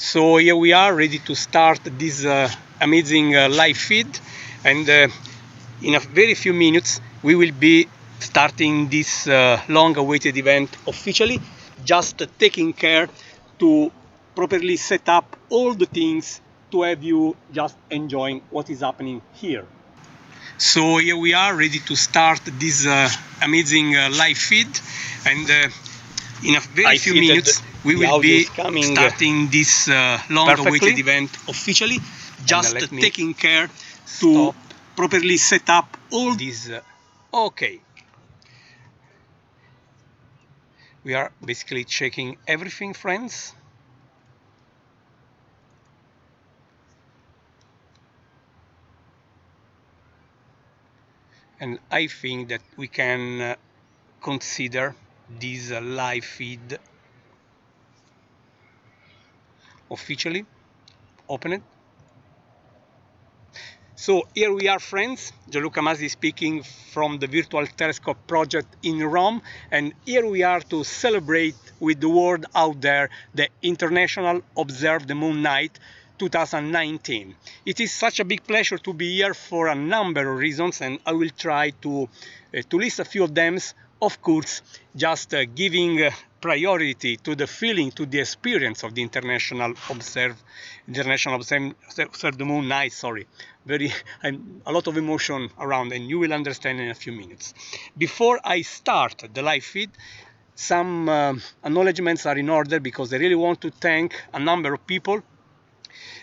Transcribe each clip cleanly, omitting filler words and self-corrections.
So here we are ready to start this amazing live feed, and in a very few minutes we will be starting this long-awaited event officially, just taking care to properly set up all the things to have you just enjoying what is happening here. So here we are ready to start this amazing live feed, and in a very few minutes we will be starting this long-awaited event officially, just taking care to properly set up all these. Okay, we are basically checking everything, friends. And I think that we can consider this live feed officially opened. So here we are, friends. Gianluca Masi speaking from the Virtual Telescope project in Rome, and here we are to celebrate with the world out there the International Observe the Moon Night 2019. It is such a big pleasure to be here for a number of reasons, and I will try to list a few of them. Of course, just giving priority to the feeling, to the experience of the International Observe the Moon Night. Sorry, a lot of emotion around, and you will understand in a few minutes. Before I start the live feed, some acknowledgements are in order, because I really want to thank a number of people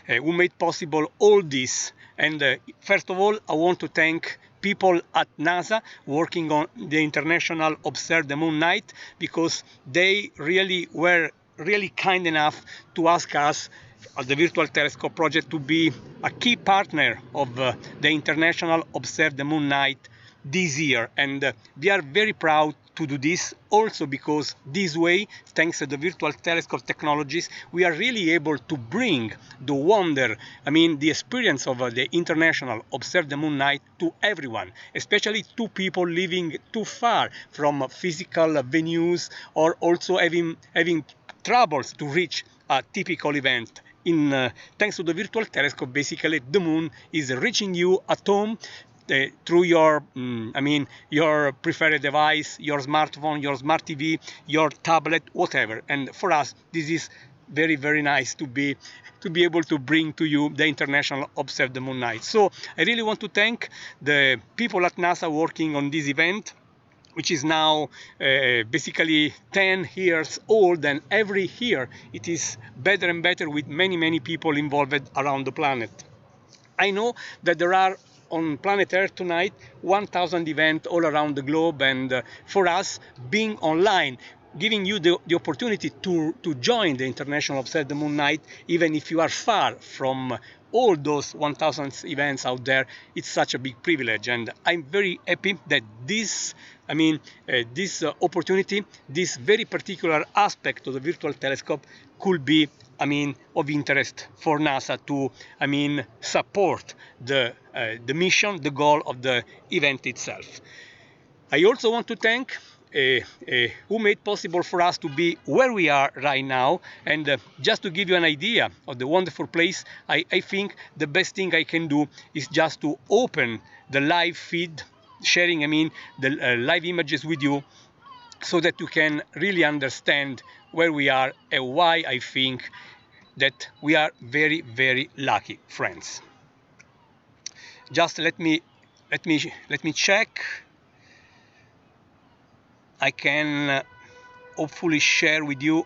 who made possible all this. And first of all, I want to thank people at NASA working on the International Observe the Moon Night, because they really were really kind enough to ask us at the Virtual Telescope project to be a key partner of the International Observe the Moon Night this year, and we are very proud to do this, also because this way, thanks to the Virtual Telescope technologies, we are really able to bring the wonder, the experience of the International Observe the Moon Night to everyone, especially to people living too far from physical venues, or also having troubles to reach a typical event. Thanks to the Virtual Telescope, basically the moon is reaching you at home through your your preferred device, your smartphone, your smart TV, your tablet, whatever. And for us, this is very, very nice to be able to bring to you the International Observe the Moon Night. So I really want to thank the people at NASA working on this event, which is now basically 10 years old, and every year it is better and better, with many people involved around the planet. I know that there are on planet Earth tonight 1,000 events all around the globe, and for us, being online, giving you the opportunity to join the International Observe the Moon Night, even if you are far from all those 1,000 events out there, it's such a big privilege. And I'm very happy that this opportunity, this very particular aspect of the Virtual Telescope, could be of interest for NASA to support the mission, the goal of the event itself. I also want to thank who made possible for us to be where we are right now. And just to give you an idea of the wonderful place, I think the best thing I can do is just to open the live feed, sharing the live images with you, so that you can really understand where we are and why I think that we are very, very lucky, friends. Just let me check. I can hopefully share with you.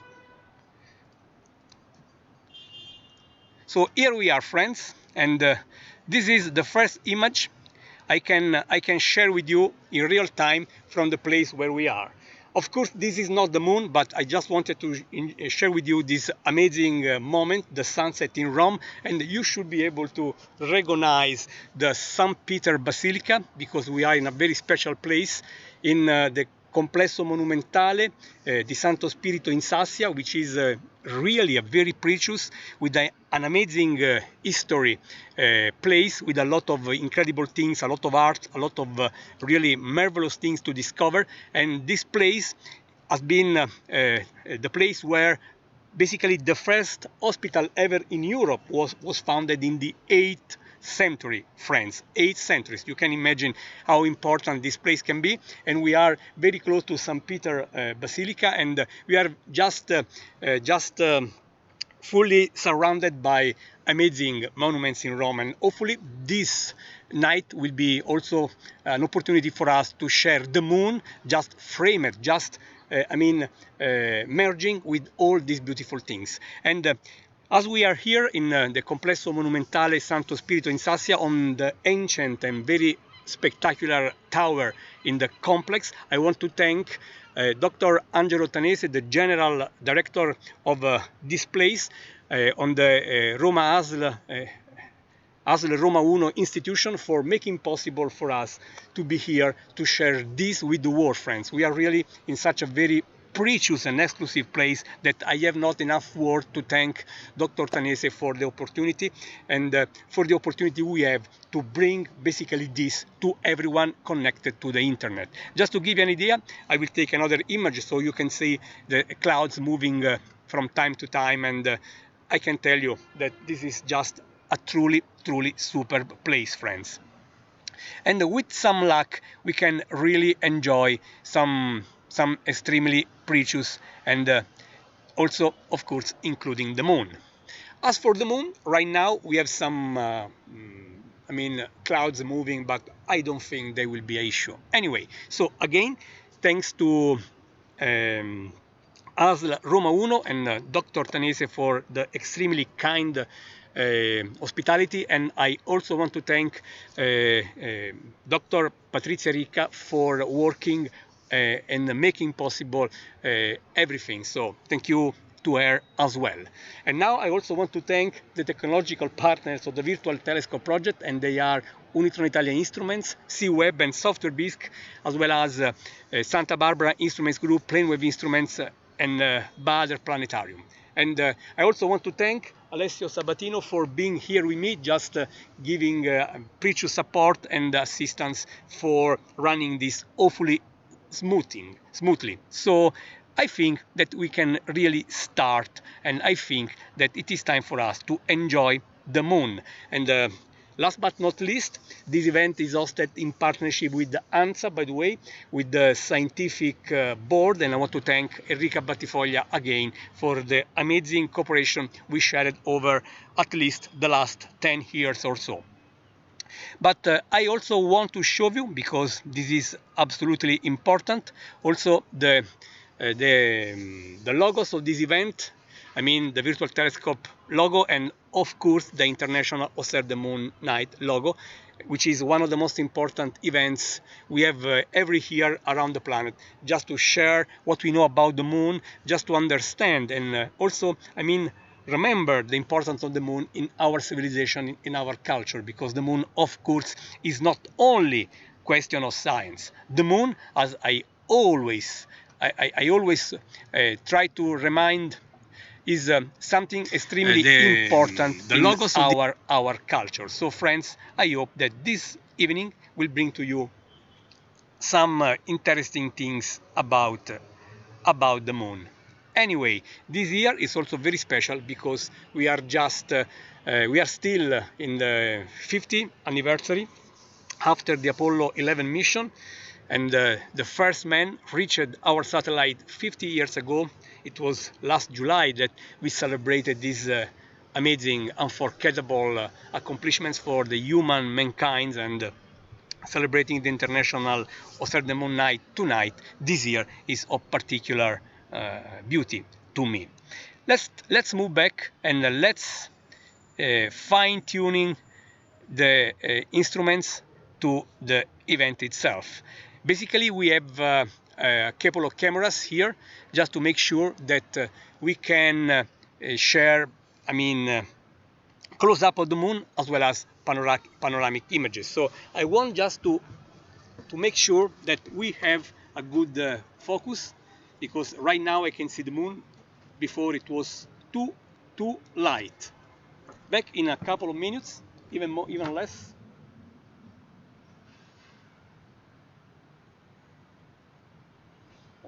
So here we are, friends, and this is the first image I can share with you in real time from the place where we are. Of course, this is not the moon, but I just wanted to share with you this amazing moment, the sunset in Rome, and you should be able to recognize the St. Peter Basilica, because we are in a very special place in the Complesso Monumentale di Santo Spirito in Sassia, which is really a very precious, with an amazing history place, with a lot of incredible things, a lot of art, a lot of really marvelous things to discover. And this place has been the place where basically the first hospital ever in Europe was founded in the 8th century, friends. 8 centuries. You can imagine how important this place can be. And we are very close to St. Peter Basilica, and we are just fully surrounded by amazing monuments in Rome. And hopefully this night will be also an opportunity for us to share the moon, just frame it, just merging with all these beautiful things. And as we are here in the Complesso Monumentale Santo Spirito in Sassia, on the ancient and very spectacular tower in the complex, I want to thank Dr. Angelo Tanese, the General Director of this place, on the Roma ASL Roma 1 institution, for making possible for us to be here to share this with the world, friends. We are really in such a very precious and exclusive place that I have not enough words to thank Dr. Tanese for the opportunity, and for the opportunity we have to bring basically this to everyone connected to the internet. Just to give you an idea, I will take another image so you can see the clouds moving from time to time, and I can tell you that this is just a truly superb place, friends. And with some luck we can really enjoy some extremely precious, and also of course including the moon. As for the moon, right now we have some clouds moving, but I don't think they will be an issue anyway. So again, thanks to ASL Roma 1 and Dr. Tanese for the extremely kind hospitality, and I also want to thank Dr. Patrizia Ricca for working and making possible everything. So thank you to her as well. And now I also want to thank the technological partners of the Virtual Telescope project, and they are Unitron Italian Instruments, C-Web and Software Bisque, as well as Santa Barbara Instruments Group, Planewave Instruments, and Bader Planetarium. And I also want to thank Alessio Sabatino for being here with me, just giving precious support and assistance for running this awfully smoothly. So I think that we can really start, and I think that it is time for us to enjoy the moon. And last but not least, this event is hosted in partnership with the ANSA, by the way, with the scientific board, and I want to thank Enrica Battifoglia again for the amazing cooperation we shared over at least the last 10 years or so. But I also want to show you, because this is absolutely important, also the logos of this event. I mean the Virtual Telescope logo, and of course the International Observe the Moon Night logo, which is one of the most important events we have every year around the planet, just to share what we know about the moon, just to understand, and also, remember the importance of the moon in our civilization, in our culture, because the moon, of course, is not only question of science. The moon, as I always try to remind, is something extremely important in our culture. So friends, I hope that this evening will bring to you some interesting things about the moon. Anyway, this year is also very special because we are still in the 50th anniversary after the Apollo 11 mission, and the first man reached our satellite 50 years ago. It was last July that we celebrated these amazing, unforgettable accomplishments for the mankind, and celebrating the International Observe the Moon Night tonight, this year, is of particular beauty to me. Let's move back, and let's fine-tuning the instruments to the event itself. Basically, we have a couple of cameras here just to make sure that we can share, close up of the moon as well as panoramic images. So I want just to make sure that we have a good focus, because right now I can see the moon. Before it was too light. Back in a couple of minutes, even less.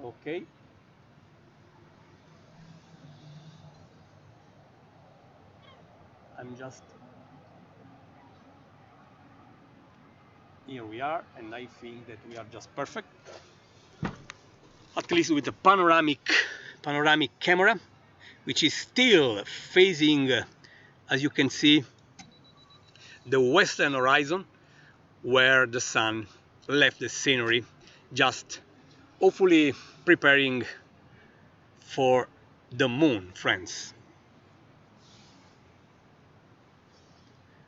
Okay. Here we are, and I think that we are just perfect, at least with the panoramic camera, which is still facing, as you can see, the western horizon, where the sun left the scenery, just hopefully preparing for the moon, friends.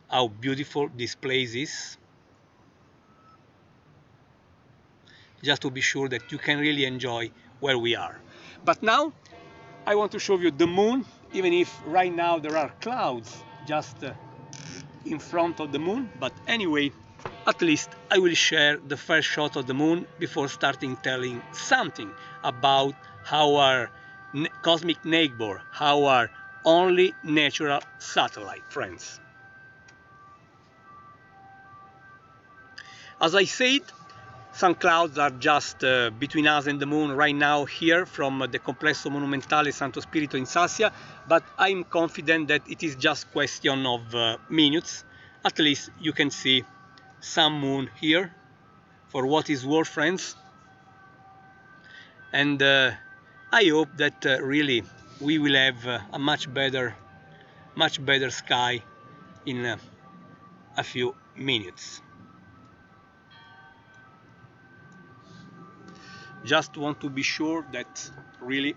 How beautiful this place is, just to be sure that you can really enjoy where we are. But now I want to show you the moon, even if right now there are clouds just in front of the moon. But anyway, at least I will share the first shot of the moon before starting telling something about our cosmic neighbor, our only natural satellite, friends. As I said, some clouds are just between us and the moon right now here from the Complesso Monumentale Santo Spirito in Sassia, but I'm confident that it is just question of minutes. At least you can see some moon here, for what is worth, friends. And I hope that really we will have a much better sky in a few minutes. Just want to be sure that really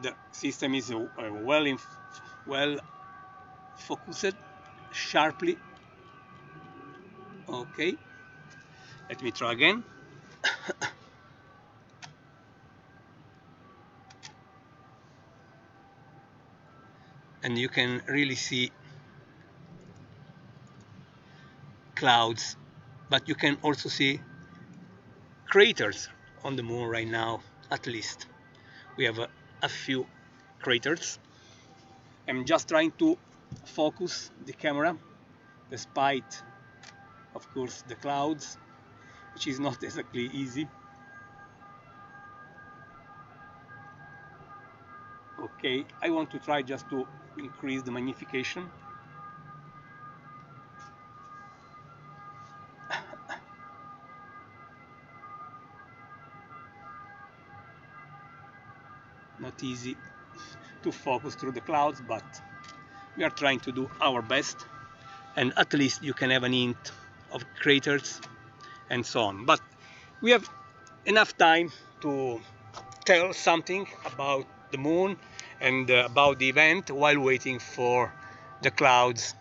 the system is well focused sharply. Okay, let me try again. And you can really see clouds, but you can also see craters on the moon right now. At least we have a few craters. I'm just trying to focus the camera despite, of course, the clouds, which is not exactly easy. Okay, I want to try just to increase the magnification. Not easy to focus through the clouds, but we are trying to do our best, and at least you can have an hint of craters and so on. But we have enough time to tell something about the moon and about the event while waiting for the clouds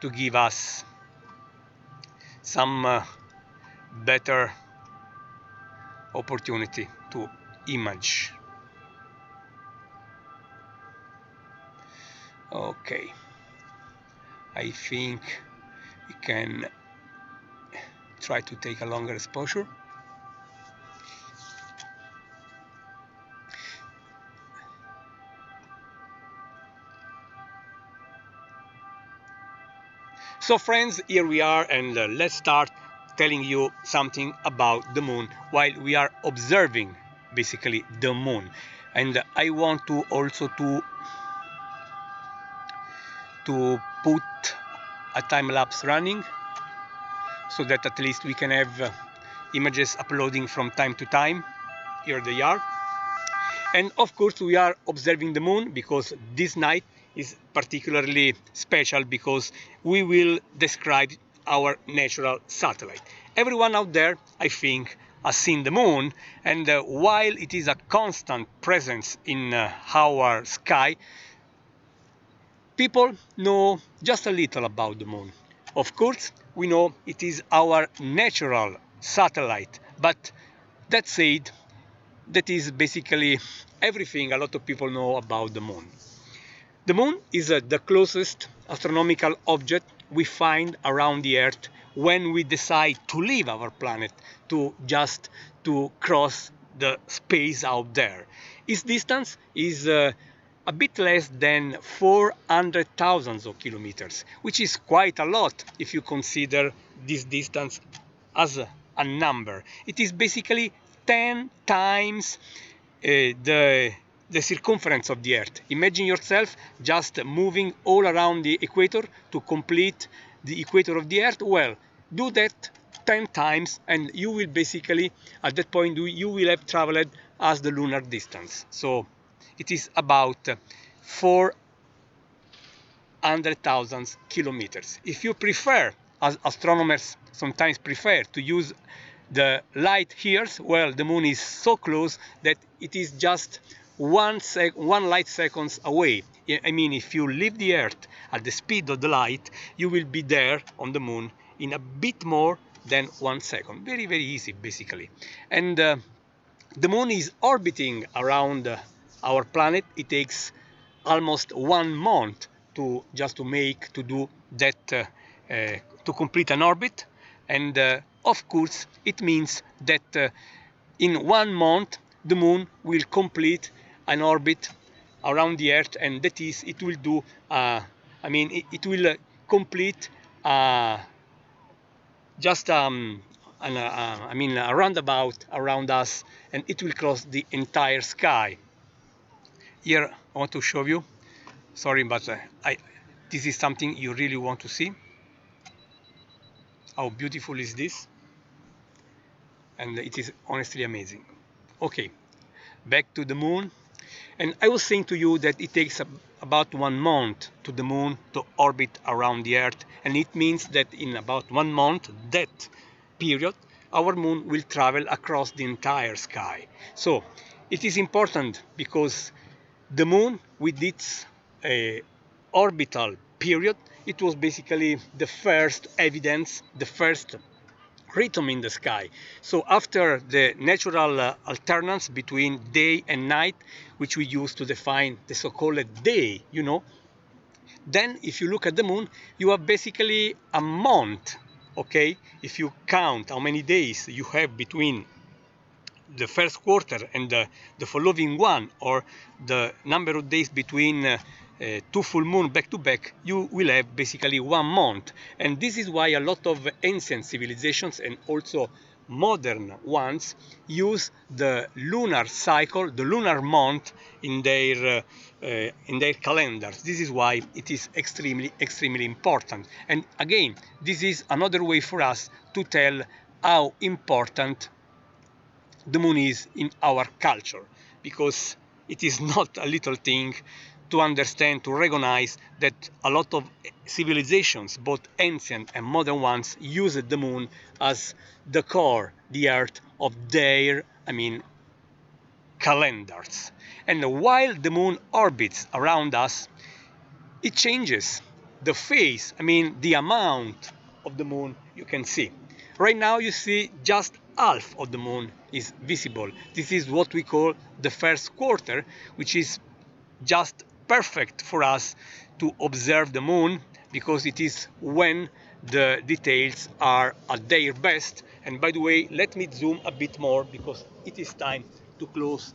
to give us some better opportunity to image. Okay, I think we can try to take a longer exposure. So friends, here we are, and let's start telling you something about the moon while we are observing basically the moon. And I want to also to put a time-lapse running so that at least we can have images uploading from time to time. Here they are. And of course we are observing the moon because this night is particularly special, because we will describe our natural satellite. Everyone out there, I think, has seen the moon, and while it is a constant presence in our sky, people know just a little about the moon. Of course, we know it is our natural satellite, but that said, that is basically everything a lot of people know about the moon. The moon is the closest astronomical object we find around the Earth when we decide to leave our planet, to cross the space out there. Its distance is a bit less than 400,000 kilometers, which is quite a lot if you consider this distance as a number. It is basically 10 times the the circumference of the Earth. Imagine yourself just moving all around the equator to complete the equator of the Earth. Well, do that 10 times and you will basically, at that point, you will have traveled as the lunar distance. So it is about 400,000 kilometers. If you prefer, as astronomers sometimes prefer, to use the light years, well, the moon is so close that it is just one light seconds away. I mean, if you leave the Earth at the speed of the light, you will be there on the moon in a bit more than 1 second. Very, very easy, basically. And the moon is orbiting around our planet. It takes almost 1 month to do that, to complete an orbit. And of course, it means that in 1 month the moon will complete an orbit around the Earth, and that is, it will do, it will complete just a roundabout around us, and it will cross the entire sky. Here I want to show you. Sorry, but this is something you really want to see. How beautiful is this? And it is honestly amazing. Okay, back to the moon. And I was saying to you that it takes about 1 month to the moon to orbit around the Earth, and it means that in about 1 month, that period, our moon will travel across the entire sky. So it is important because the moon, with its orbital period, it was basically the first evidence, the first rhythm in the sky. So after the natural alternance between day and night, which we use to define the so-called day, then if you look at the moon, you have basically a month, okay? If you count how many days you have between the first quarter and the following one, or the number of days between 2 full moon back to back, you will have basically 1 month. And this is why a lot of ancient civilizations and also modern ones use the lunar cycle, the lunar month, in their calendars. This is why it is extremely important. And again, this is another way for us to tell how important the moon is in our culture, because it is not a little thing to understand, to recognize that a lot of civilizations, both ancient and modern ones, use the moon as the core, the heart of their, calendars. And while the moon orbits around us, it changes the phase, the amount of the moon you can see. Right now you see just half of the moon is visible. This is what we call the first quarter, which is just perfect for us to observe the moon, because it is when the details are at their best. And by the way, let me zoom a bit more, because it is time to close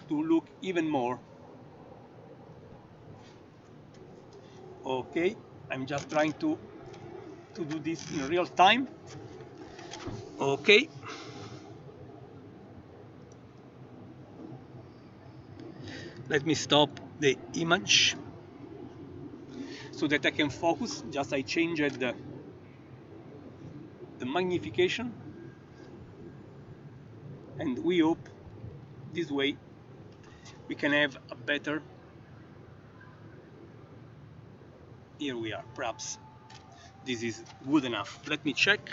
to look even more. Okay, I'm just trying to do this in real time. Okay, let me stop the image so that I can focus. Just I changed the magnification, and we hope this way we can have a better. Here we are. Perhaps this is good enough. Let me check.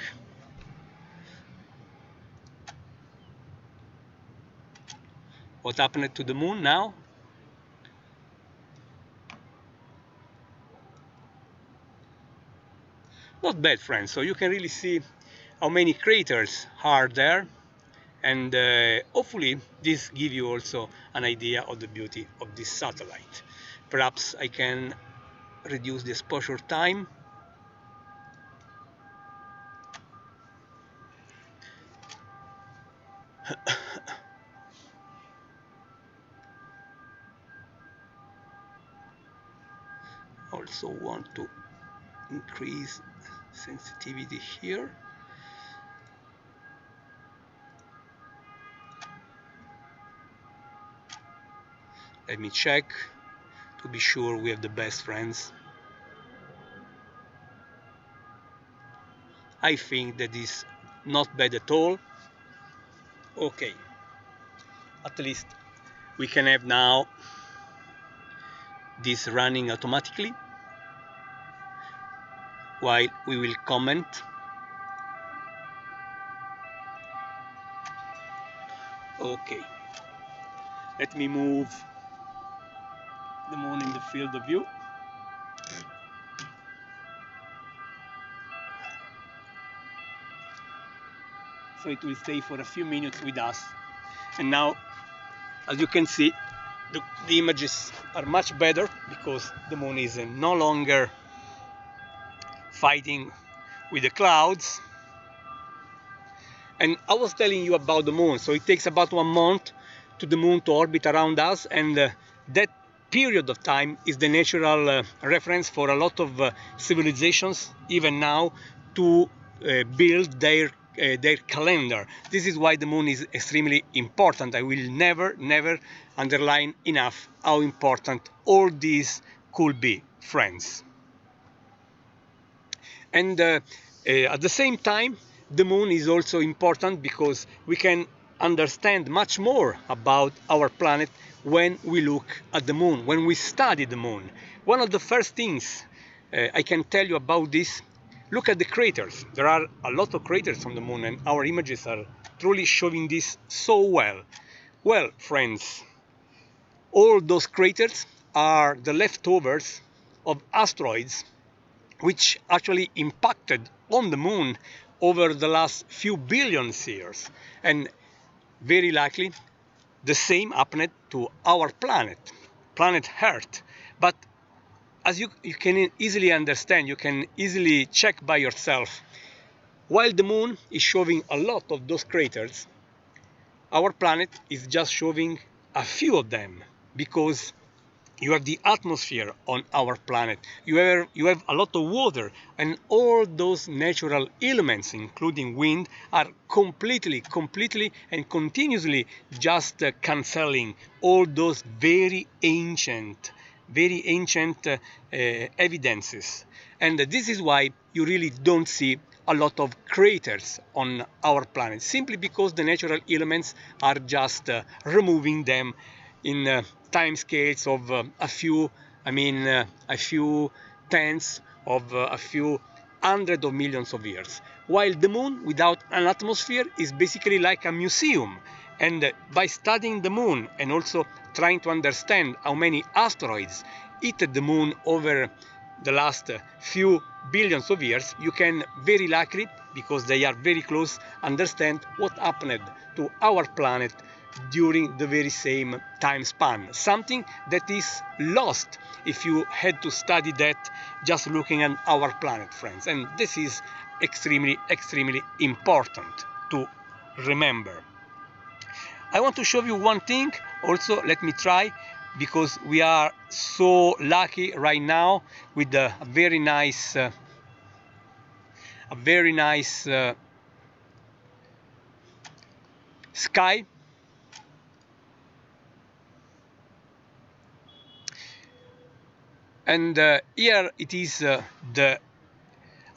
What happened to the moon now? Not bad, friends. So you can really see how many craters are there, and hopefully this gives you also an idea of the beauty of this satellite. Perhaps I can reduce the exposure time. Also want to increase sensitivity here. Let me check to be sure we have the best, friends. I think that is not bad at all. Okay, at least we can have now this running automatically while we will comment. Okay, let me move the moon in the field of view. So it will stay for a few minutes with us. And now, as you can see, the images are much better because the moon is no longer fighting with the clouds. And I was telling you about the moon, so it takes about 1 month to the moon to orbit around us, and that period of time is the natural reference for a lot of civilizations, even now, to build their calendar. This is why the moon is extremely important. I will never underline enough how important all these could be, friends. And at the same time, the moon is also important because we can understand much more about our planet when we look at the moon, when we study the moon. One of the first things I can tell you about this, look at the craters. There are a lot of craters on the moon, and our images are truly showing this so well. Well, friends, all those craters are the leftovers of asteroids which actually impacted on the moon over the last few billion years. And very likely the same happened to our planet Earth. But as you can easily understand, you can easily check by yourself, while the moon is showing a lot of those craters, our planet is just showing a few of them, because you have the atmosphere on our planet, you have a lot of water, and all those natural elements, including wind, are completely and continuously just cancelling all those very ancient evidences. And this is why you really don't see a lot of craters on our planet, simply because the natural elements are just removing them in time scales of a few tens of a few hundred of millions of years. While the moon without an atmosphere is basically like a museum. And by studying the moon and also trying to understand how many asteroids hit the moon over the last few billions of years, you can very likely, because they are very close, understand what happened to our planet during the very same time span. Something that is lost if you had to study that just looking at our planet, friends. And this is extremely important to remember. I want to show you one thing also. Let me try, because we are so lucky right now with a very nice sky. And here it is a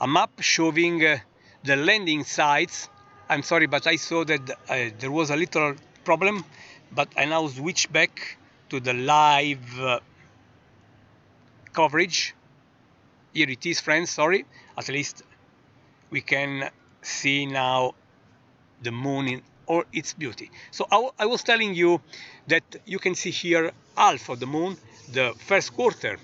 map showing the landing sites. I'm sorry, but I saw that there was a little problem, but I now switch back to the live coverage. Here it is, friends. Sorry, at least we can see now the moon in all its beauty. So I was telling you that you can see here half of the moon, the first quarter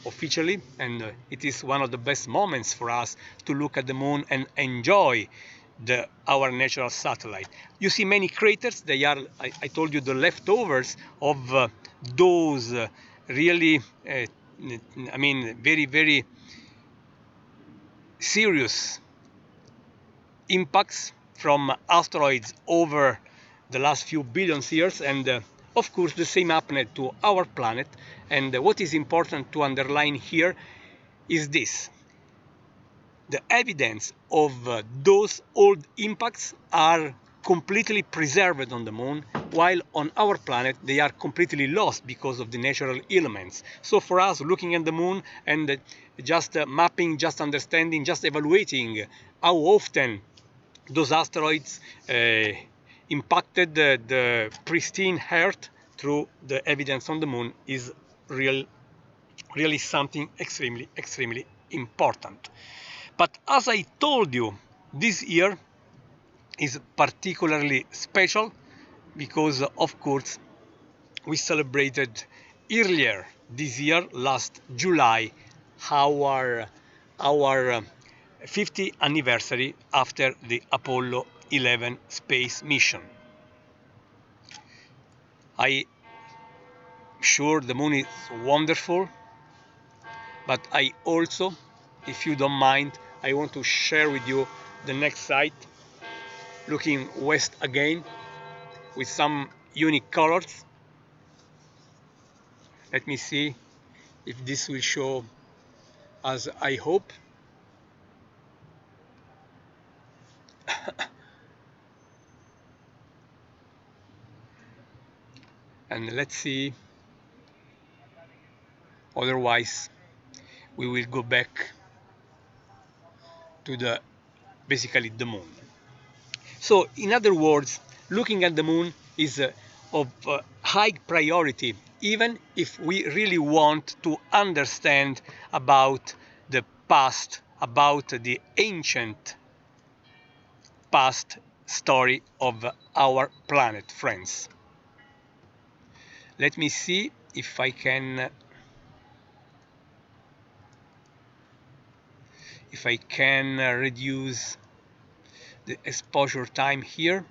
officially, and it is one of the best moments for us to look at the moon and enjoy our natural satellite. You see many craters. They are, I told you, the leftovers of those really very serious impacts from asteroids over the last few billion years. And of course the same happened to our planet. And what is important to underline here is this: the evidence of those old impacts are completely preserved on the moon, while on our planet they are completely lost because of the natural elements. So for us, looking at the moon and just mapping, just understanding, just evaluating how often those asteroids impacted the pristine Earth through the evidence on the moon is really something extremely important. But as I told you, this year is particularly special because, of course, we celebrated earlier this year, last July, our 50th anniversary after the Apollo 11 space mission. I'm sure the moon is wonderful, but I also, if you don't mind, I want to share with you the next site, looking west again with some unique colors. Let me see if this will show as I hope. And let's see, otherwise we will go back to the basically the moon. So in other words, looking at the moon is of high priority, even if we really want to understand about the past, about the ancient past story of our planet, friends. Let me see if I can reduce the exposure time here,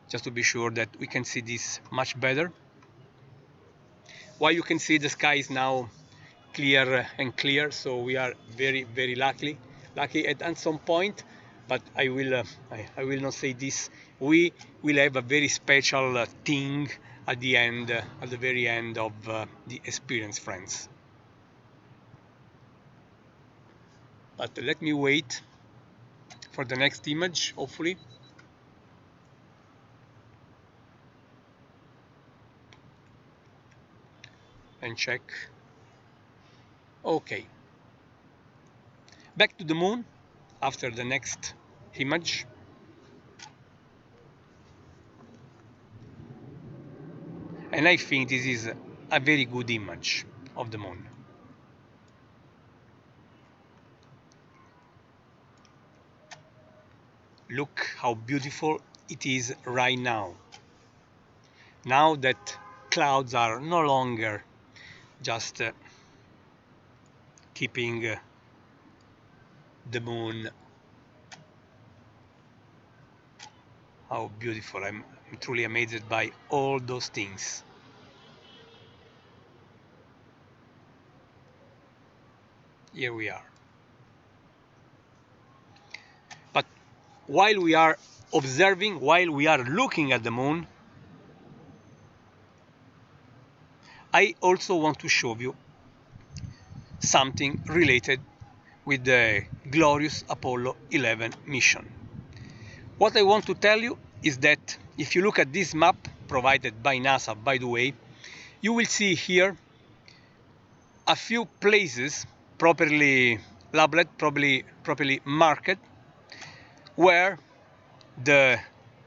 just to be sure that we can see this much better. While you can see the sky is now clear and clear, so we are very lucky at some point. But I will not say this. We will have a very special thing at the end, at the very end of the experience, friends. But let me wait for the next image, hopefully. And check. Okay. Back to the moon after the next image. And I think this is a very good image of the moon. Look how beautiful it is right now. Now that clouds are no longer just keeping the moon. How beautiful. I'm truly amazed by all those things. Here we are. But while we are observing, while we are looking at the moon, I also want to show you something related with the glorious Apollo 11 mission. What I want to tell you is that if you look at this map provided by NASA, by the way, you will see here a few places properly labeled, properly marked, where the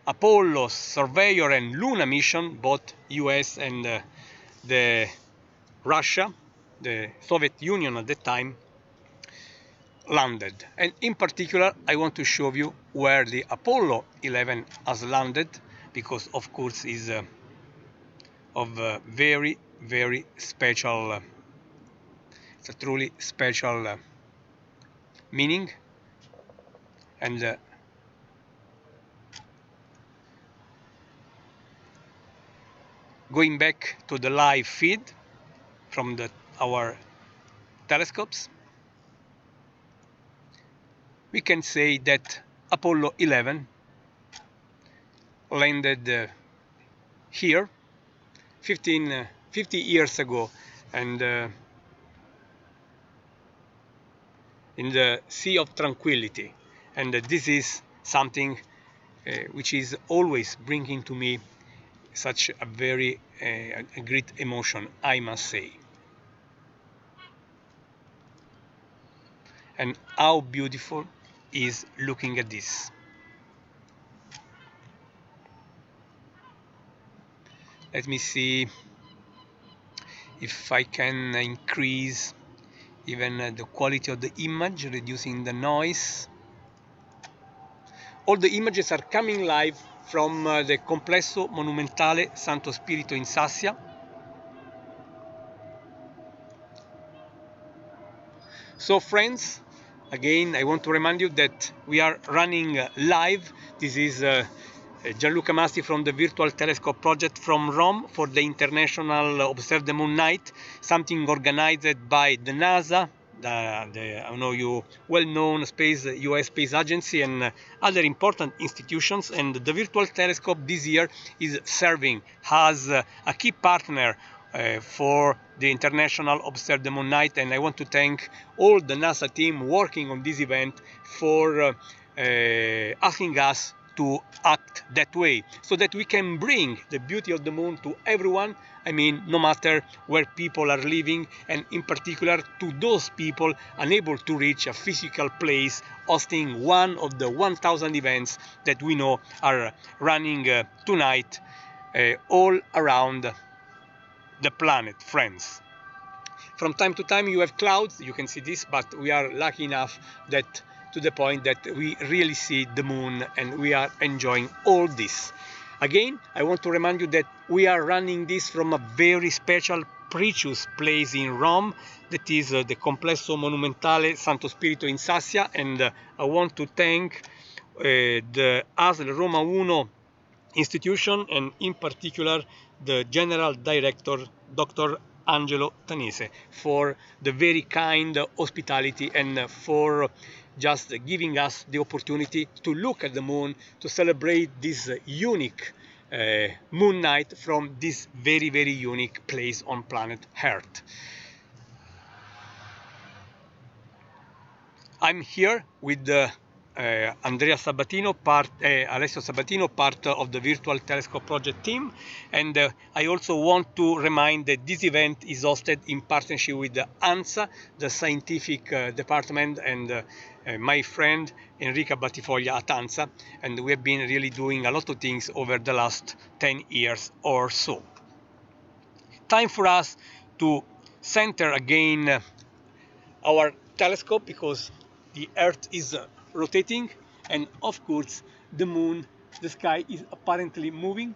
Apollo Surveyor and Luna mission, both US and the Russia, the Soviet Union at the time, landed. And in particular, I want to show you where the Apollo 11 has landed, because of course is of very special, it's a truly special meaning. And going back to the live feed from our telescopes, we can say that Apollo 11 landed here 50 years ago, and in the Sea of Tranquility. and this is something which is always bringing to me such a very a great emotion, I must say. And how beautiful is looking at this. Let me see if I can increase even the quality of the image, reducing the noise. All the images are coming live from the Complesso Monumentale Santo Spirito in Sassia. So friends, again I want to remind you that we are running live. This is Gianluca Masti from the Virtual Telescope Project from Rome for the International Observe the Moon Night, something organized by the NASA, I know you well-known US Space Agency, and other important institutions. And the Virtual Telescope this year is serving as a key partner for the International Observe the Moon Night, and I want to thank all the NASA team working on this event for asking us to act that way, so that we can bring the beauty of the moon to everyone. I mean, no matter where people are living, and in particular to those people unable to reach a physical place hosting one of the 1,000 events that we know are running tonight all around the planet, friends. From time to time you have clouds, you can see this, but we are lucky enough that to the point that we really see the moon and we are enjoying all this. Again, I want to remind you that we are running this from a very special, precious place in Rome, that is the Complesso Monumentale Santo Spirito in Sassia, and I want to thank the ASL Roma 1 institution, and in particular the General Director, Dr. Angelo Tanese, for the very kind hospitality and for just giving us the opportunity to look at the moon, to celebrate this unique moon night from this very, very unique place on planet Earth. I'm here with Andrea Sabatino, Alessio Sabatino, part of the Virtual Telescope Project team, and I also want to remind that this event is hosted in partnership with the ANSA, the scientific department, and my friend Enrica Battifoglia at ANSA, and we have been really doing a lot of things over the last 10 years or so. Time for us to center again our telescope, because the Earth is rotating, and of course the moon, the sky is apparently moving.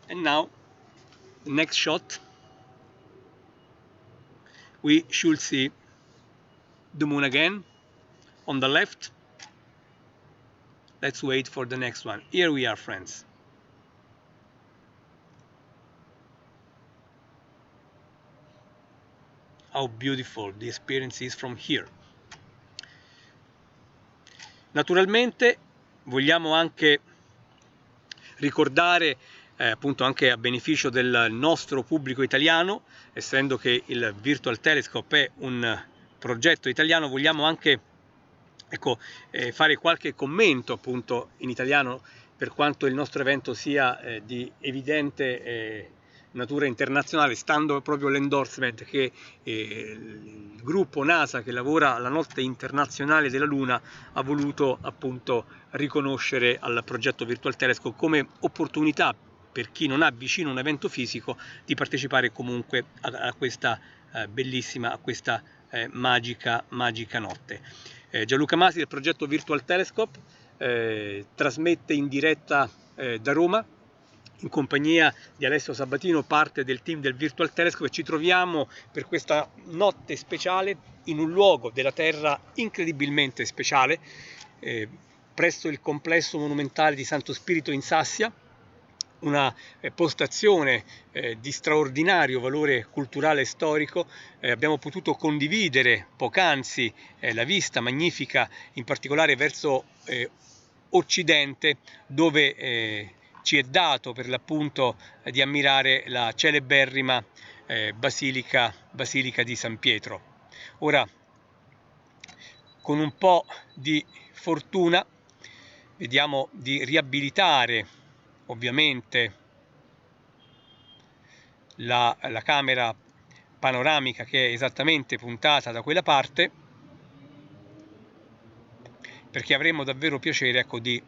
And now, the next shot, we should see the moon again on the left. Let's wait for the next one. Here we are, friends. How beautiful the experience is from here. Naturalmente vogliamo anche ricordare, appunto anche a beneficio del nostro pubblico italiano, essendo che il Virtual Telescope è un progetto italiano, vogliamo anche fare qualche commento appunto in italiano, per quanto il nostro evento sia di evidente natura internazionale, stando proprio l'endorsement che il gruppo NASA che lavora alla notte internazionale della Luna ha voluto appunto riconoscere al progetto Virtual Telescope come opportunità per chi non ha vicino un evento fisico di partecipare comunque a questa bellissima, a questa magica notte. Gianluca Masi del progetto Virtual Telescope trasmette in diretta da Roma in compagnia di Alessio Sabatino, parte del team del Virtual Telescope, e ci troviamo per questa notte speciale in un luogo della Terra incredibilmente speciale, presso il complesso monumentale di Santo Spirito in Sassia, una postazione di straordinario valore culturale e storico. Abbiamo potuto condividere poc'anzi la vista magnifica, in particolare verso occidente, dove ci è dato per l'appunto di ammirare la celeberrima basilica di San Pietro. Ora con un po' di fortuna vediamo di riabilitare ovviamente la camera panoramica che è esattamente puntata da quella parte, perché avremo davvero piacere, ecco, di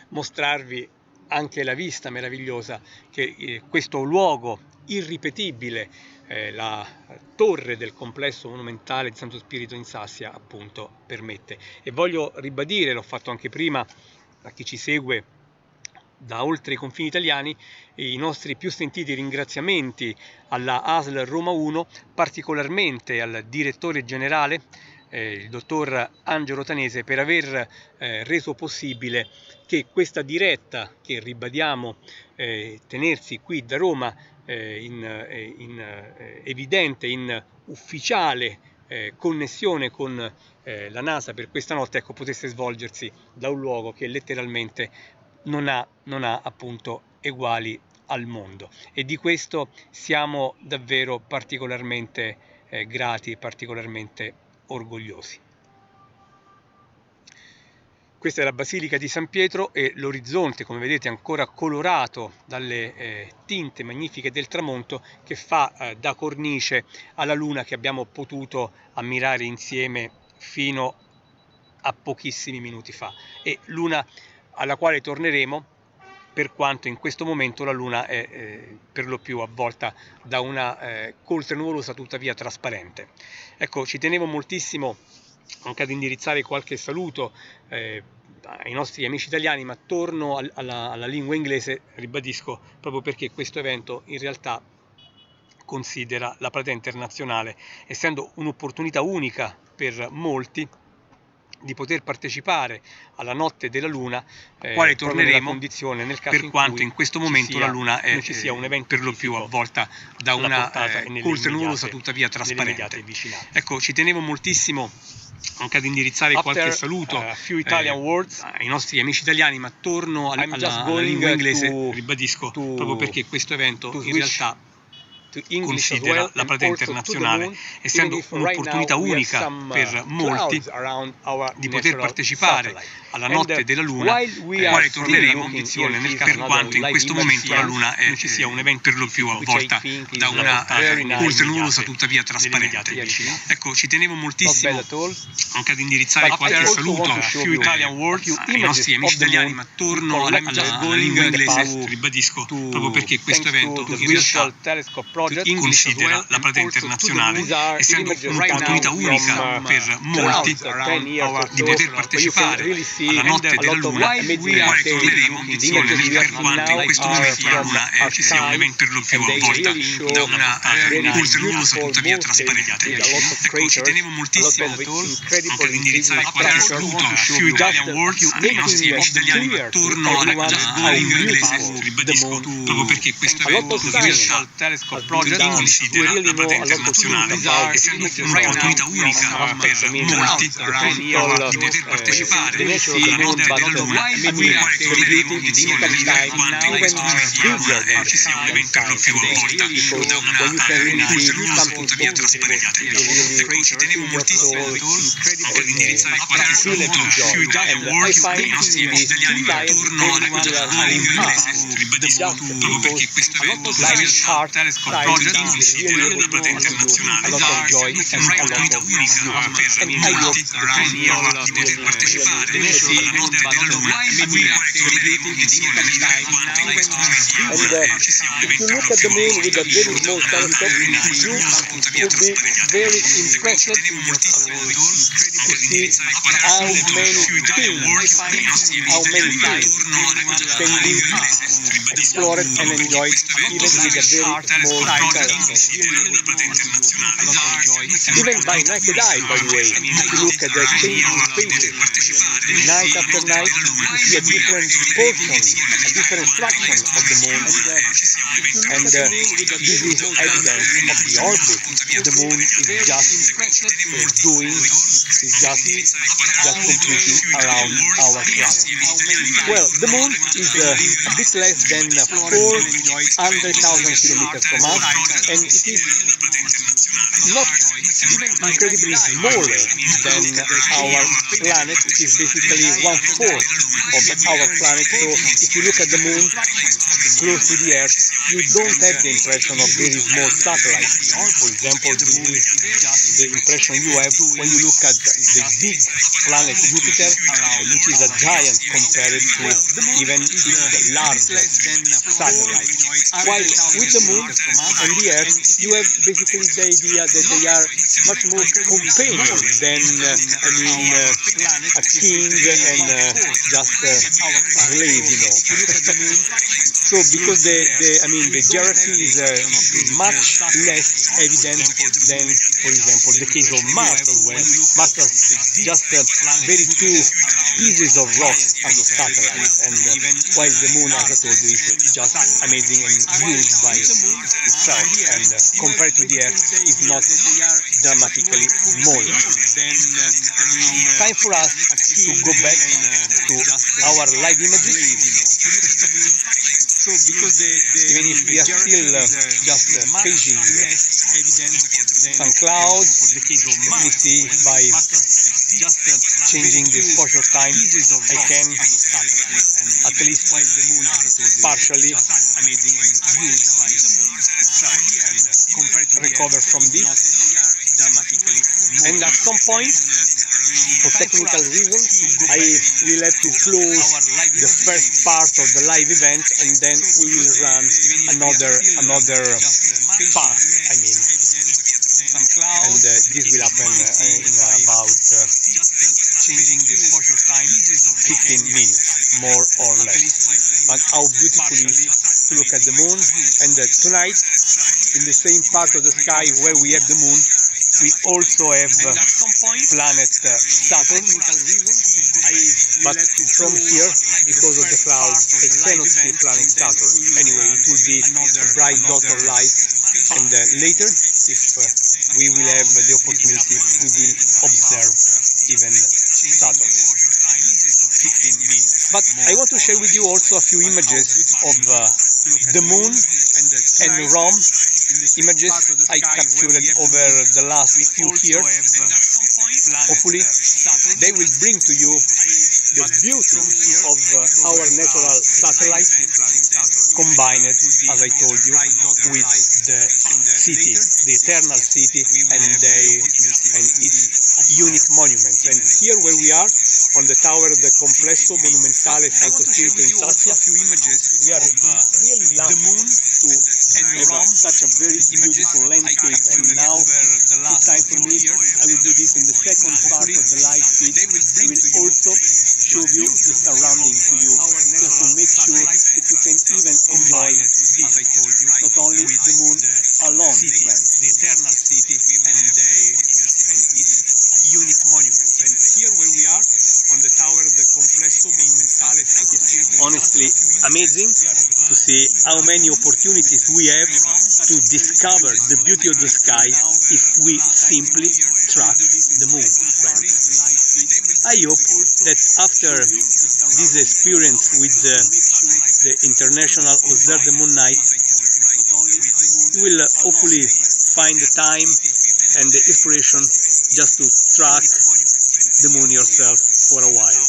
mostrarvi anche la vista meravigliosa che questo luogo irripetibile, la torre del complesso monumentale di Santo Spirito in Sassia, appunto, permette. E voglio ribadire, l'ho fatto anche prima, a chi ci segue da oltre i confini italiani, i nostri più sentiti ringraziamenti alla ASL Roma 1, particolarmente al direttore generale, il dottor Angelo Tanese, per aver reso possibile che questa diretta, che ribadiamo tenersi qui da Roma, evidente, in ufficiale connessione con la NASA per questa notte, ecco, potesse svolgersi da un luogo che letteralmente non ha appunto eguali al mondo, e di questo siamo davvero particolarmente grati e particolarmente orgogliosi. Questa è la Basilica di San Pietro e l'orizzonte, come vedete, ancora colorato dalle tinte magnifiche del tramonto, che fa da cornice alla luna che abbiamo potuto ammirare insieme fino a pochissimi minuti fa, e luna alla quale torneremo, per quanto in questo momento la luna è per lo più avvolta da una coltre nuvolosa tuttavia trasparente. Ecco, ci tenevo moltissimo anche ad indirizzare qualche saluto ai nostri amici italiani, ma torno alla lingua inglese, ribadisco, proprio perché questo evento in realtà considera la platea internazionale, essendo un'opportunità unica per molti di poter partecipare alla notte della luna, quale torneremo condizione nel caso per quanto in questo momento la luna ci sia un evento per lo più avvolta da una coltre nuvolosa tuttavia trasparente. Ecco, ci tenevo moltissimo anche ad indirizzare qualche saluto ai nostri amici italiani, ma torno alla lingua inglese, ribadisco, proprio perché questo evento in realtà considera la platea internazionale, essendo un'opportunità unica per molti di poter partecipare alla notte della luna, quale torneremo per quanto in questo momento la luna ci sia un evento per lo più avvolta da una coltre nuvolosa tuttavia trasparente. Ecco, ci tenevo moltissimo anche ad indirizzare qualche saluto ai nostri amici italiani, ma torno alla lingua inglese, ribadisco, proprio perché questo evento in realtà considera la platea internazionale, essendo un'opportunità unica per molti di poter partecipare alla notte della luna, quale torneremo per quanto in questo momento la luna ci sia un evento per lo più avvolta da una coltre nuvolosa tuttavia trasparente. Ecco, ci tenevo moltissimo anche ad indirizzare qualche saluto ai nostri amici italiani, ma torno alla lingua inglese, ribadisco, proprio perché questo evento in realtà considera la platea internazionale, essendo un'opportunità unica per molti di poter partecipare alla notte della luna, quale torneremo per quanto in questo momento la luna ci sia un evento per lo più avvolta da una coltre nuvolosa tuttavia trasparente. Ecco, ci tenevo moltissimo ad indirizzare qualche saluto ai nostri amici italiani, ma torno alla lingua inglese, ribadisco, proprio perché questo evento considera la platea internazionale, essendo un'opportunità unica per molti di poter partecipare alla notte della luna, quale torneremo per quanto in questo momento la luna ci sia un evento per lo più avvolta da una coltre nuvolosa tuttavia trasparente. Ecco, ci tenevo moltissimo ad indirizzare qualche saluto ai nostri amici italiani, ma torno alla lingua inglese, ribadisco, proprio perché questo evento la platea internazionale, even by naked eye, by the way. If you look at the changing spaces, night after night, you see a different portion, a different fraction of the moon, and this is evidence of the orbit. The moon is just completing around our planet. Well, the moon is a bit less than 400,000 kilometers from us. us, and it is not incredibly smaller than our planet. It is basically 1/4 of our planet. So if you look at the moon close to the Earth, you don't have the impression of very small satellites. For example, this is the impression you have when you look at the big planet Jupiter, which is a giant compared to even its largest satellite. While with the moon and the Earth, you have basically the idea that they are much more companion than, a king and just a slave, you know. So because the hierarchy is much less evident than, for example, the case of Mars, where Mars has just very two pieces of rock as a satellite, and while the moon, as I told you, is just amazing and huge by itself, and compared to the Earth, is not dramatically smaller. Time for us to go back to our live images. Even if we are still just facing some clouds, let me see, by changing the exposure time, I can at least partially recover from this. And at some point, for technical reasons, I will have to close the first part of the live event, and then we will run another part, and this will happen in about 15 minutes, more or less. But how beautiful it is to look at the moon, and tonight, in the same part of the sky where we have the moon, we also have planet Saturn, but from here, because of the clouds, I cannot see planet Saturn. Anyway, it will be a bright dot of light, and later, if we will have the opportunity, we will observe even Saturn. But I want to share with you also a few images of the moon and Rome, images I captured over the last few years. Hopefully, they will bring to you the beauty of our natural satellite, combined, as I told you, with the city, the eternal city, and its unique monuments. And here where we are, on the tower of the Complesso Monumentale Santo Spirito in Sassia, we are really lucky to have such a very beautiful landscape. And now it's time for me, I will do this in the second part of the live feed. I will also show you the surrounding to you, just to make sure that you can even enjoy this, not only the moon alone, the eternal city and its unique monuments. And here where we are, on the tower of the Complesso Monumentale Santo Spirito. Honestly, amazing to see how many opportunities we have to discover the beauty of the sky if we simply track the moon, friends. I hope that after this experience with the International Observe the Moon Night, you will hopefully find the time and the inspiration just to track the moon yourself for a while.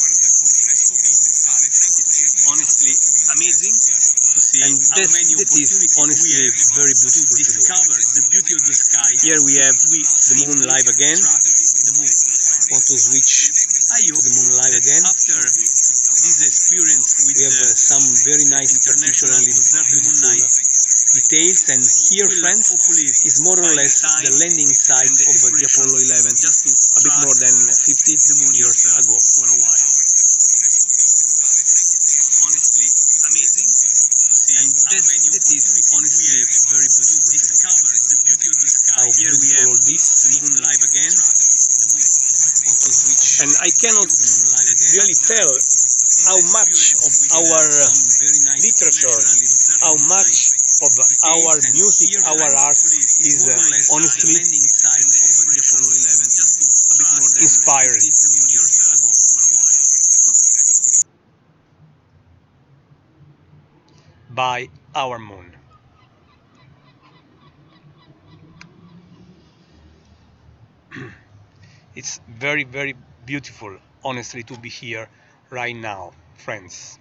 Honestly, amazing to see, and that is honestly very beautiful to do. The beauty of the sky. Here we have the moon live again. Want to switch to the moon live again. After this experience with we have some very nice, particularly beautiful details, and here, friends, is more or less the landing site of the Apollo 11, a bit more than 50 years ago. Honestly, amazing to see, and that is honestly very beautiful to discover the beauty of the sky. How here we have this, the moon live again. And I cannot really tell how much of our literature, how much of our music, our art is honestly inspired by our moon. Very, very beautiful, honestly, to be here right now, friends.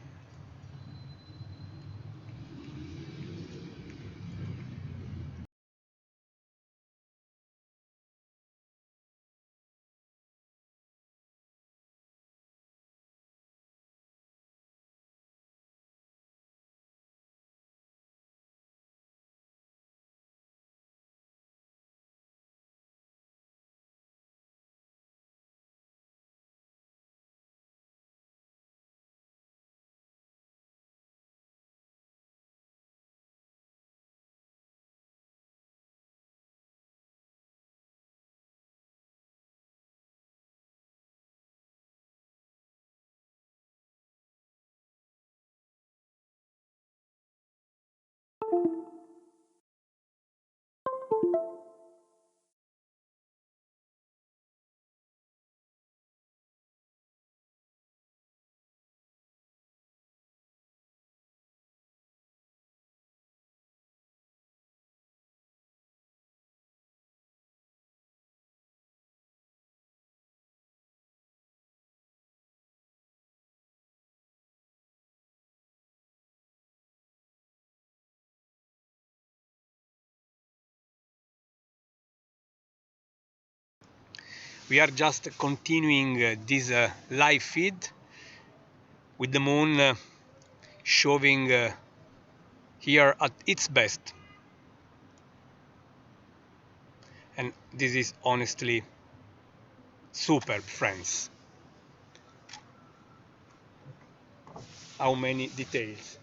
We are just continuing this live feed with the moon showing here at its best, and this is honestly superb, friends. How many details.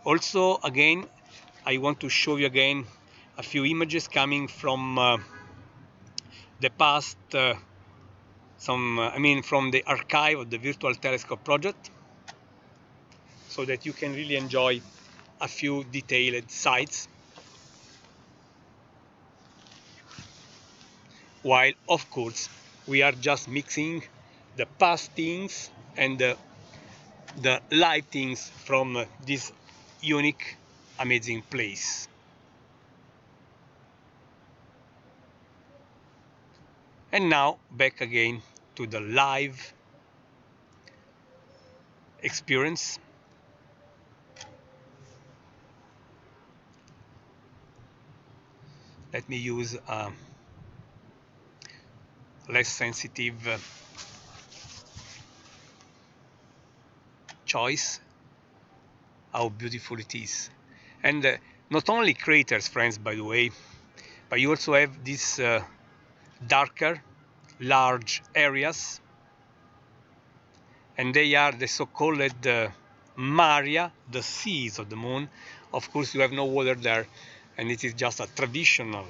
Also, again, I want to show you again a few images coming from the past, from the archive of the Virtual Telescope project, so that you can really enjoy a few detailed sites, while of course we are just mixing the past things and the live things from this unique, amazing place. And now back again to the live experience. Let me use a less sensitive choice. How beautiful it is. And not only craters, friends, by the way, but you also have these darker, large areas, and they are the so-called Maria, the seas of the moon. Of course, you have no water there, and it is just a traditional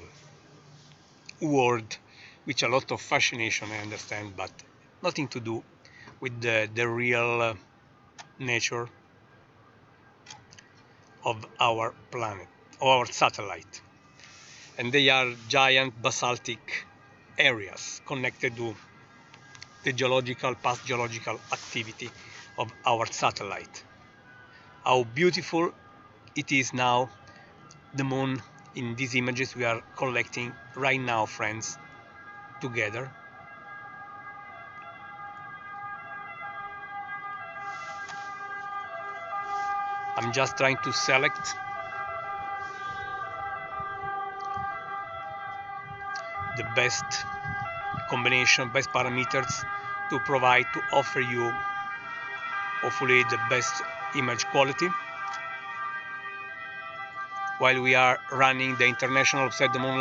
word, which a lot of fascination, I understand, but nothing to do with the real nature of our planet, or our satellite. And they are giant basaltic areas connected to the past geological activity of our satellite. How beautiful it is now, the moon, in these images we are collecting right now, friends, together. I'm just trying to select the best combination, best parameters to provide, to offer you hopefully the best image quality, while we are running the International Observe the Moon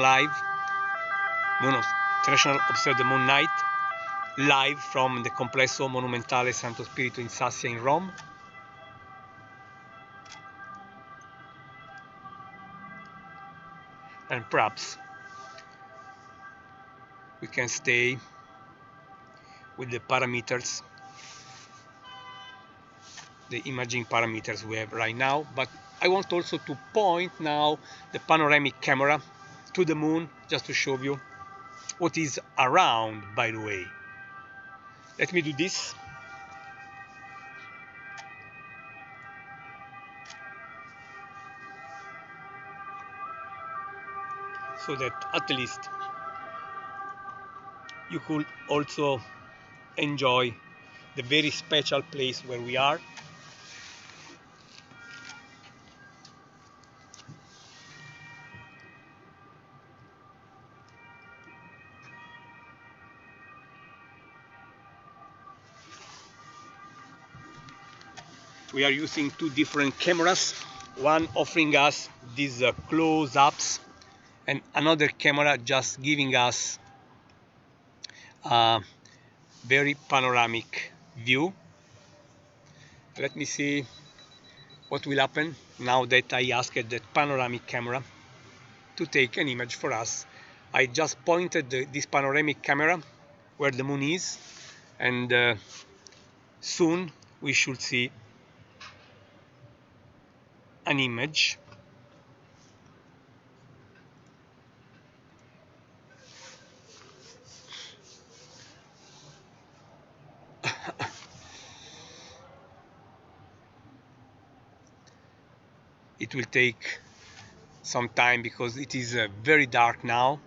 International Observe the Moon Night live from the Complesso Monumentale Santo Spirito in Sassia in Rome. And perhaps we can stay with the parameters, the imaging parameters we have right now, but I want also to point now the panoramic camera to the moon, just to show you what is around, by the way. Let me do this. so that at least you could also enjoy the very special place where we are. We are using two different cameras, one offering us these close-ups and another camera just giving us a very panoramic view. Let me see what will happen now that I asked the panoramic camera to take an image for us. I just pointed this panoramic camera where the moon is, and soon we should see an image. It will take some time because it is very dark now.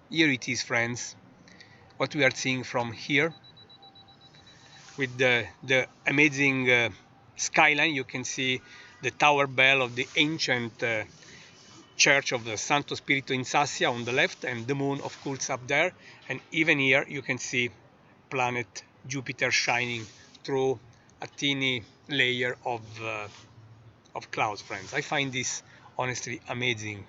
Here it is, friends, what we are seeing from here with the amazing skyline. You can see the tower bell of the ancient church of the Santo Spirito in Sassia on the left, and the moon of course up there, and even here you can see planet Jupiter shining through a teeny layer of clouds, friends. I find this honestly amazing.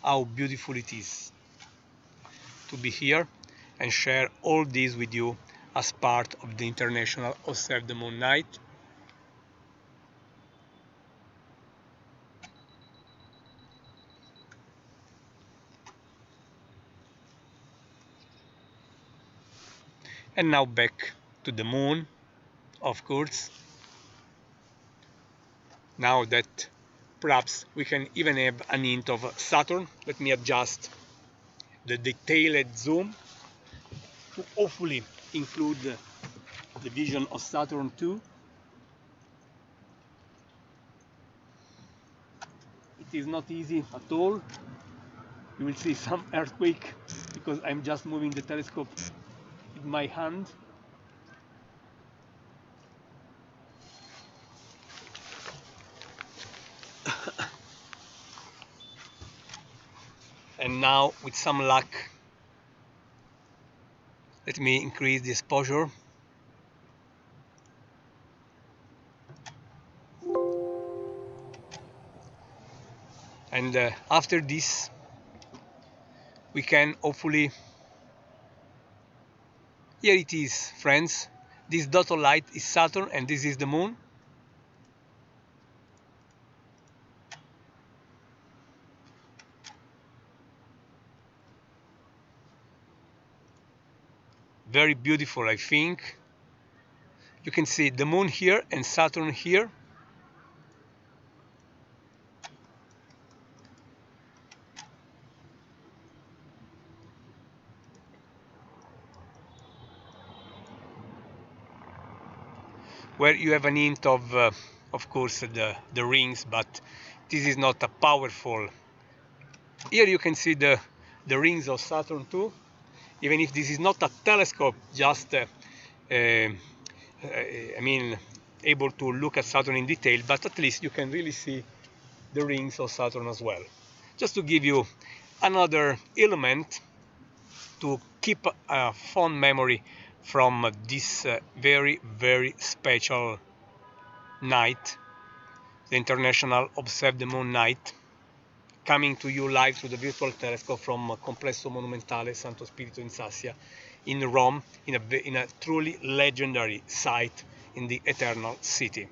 How beautiful it is to be here and share all this with you as part of the International Observe the Moon Night. And now back to the moon, of course. Now that perhaps we can even have an hint of Saturn. Let me adjust the detailed zoom to hopefully include the vision of Saturn too. It is not easy at all. You will see some earthquake because I'm just moving the telescope with my hand. And now, with some luck, let me increase the exposure. And after this, we can hopefully... Here it is, friends. This dot of light is Saturn, and this is the moon. Very beautiful, I think. You can see the moon here and Saturn here. Where you have an hint of course, the rings, but this is not a powerful. Here you can see the rings of Saturn too, even if this is not a telescope, just I mean, able to look at Saturn in detail, but at least you can really see the rings of Saturn as well. Just to give you another element to keep a fond memory from this very, very special night, the International Observe the Moon Night, coming to you live through the virtual telescope from Complesso Monumentale Santo Spirito in Sassia in Rome, in a truly legendary site in the Eternal City.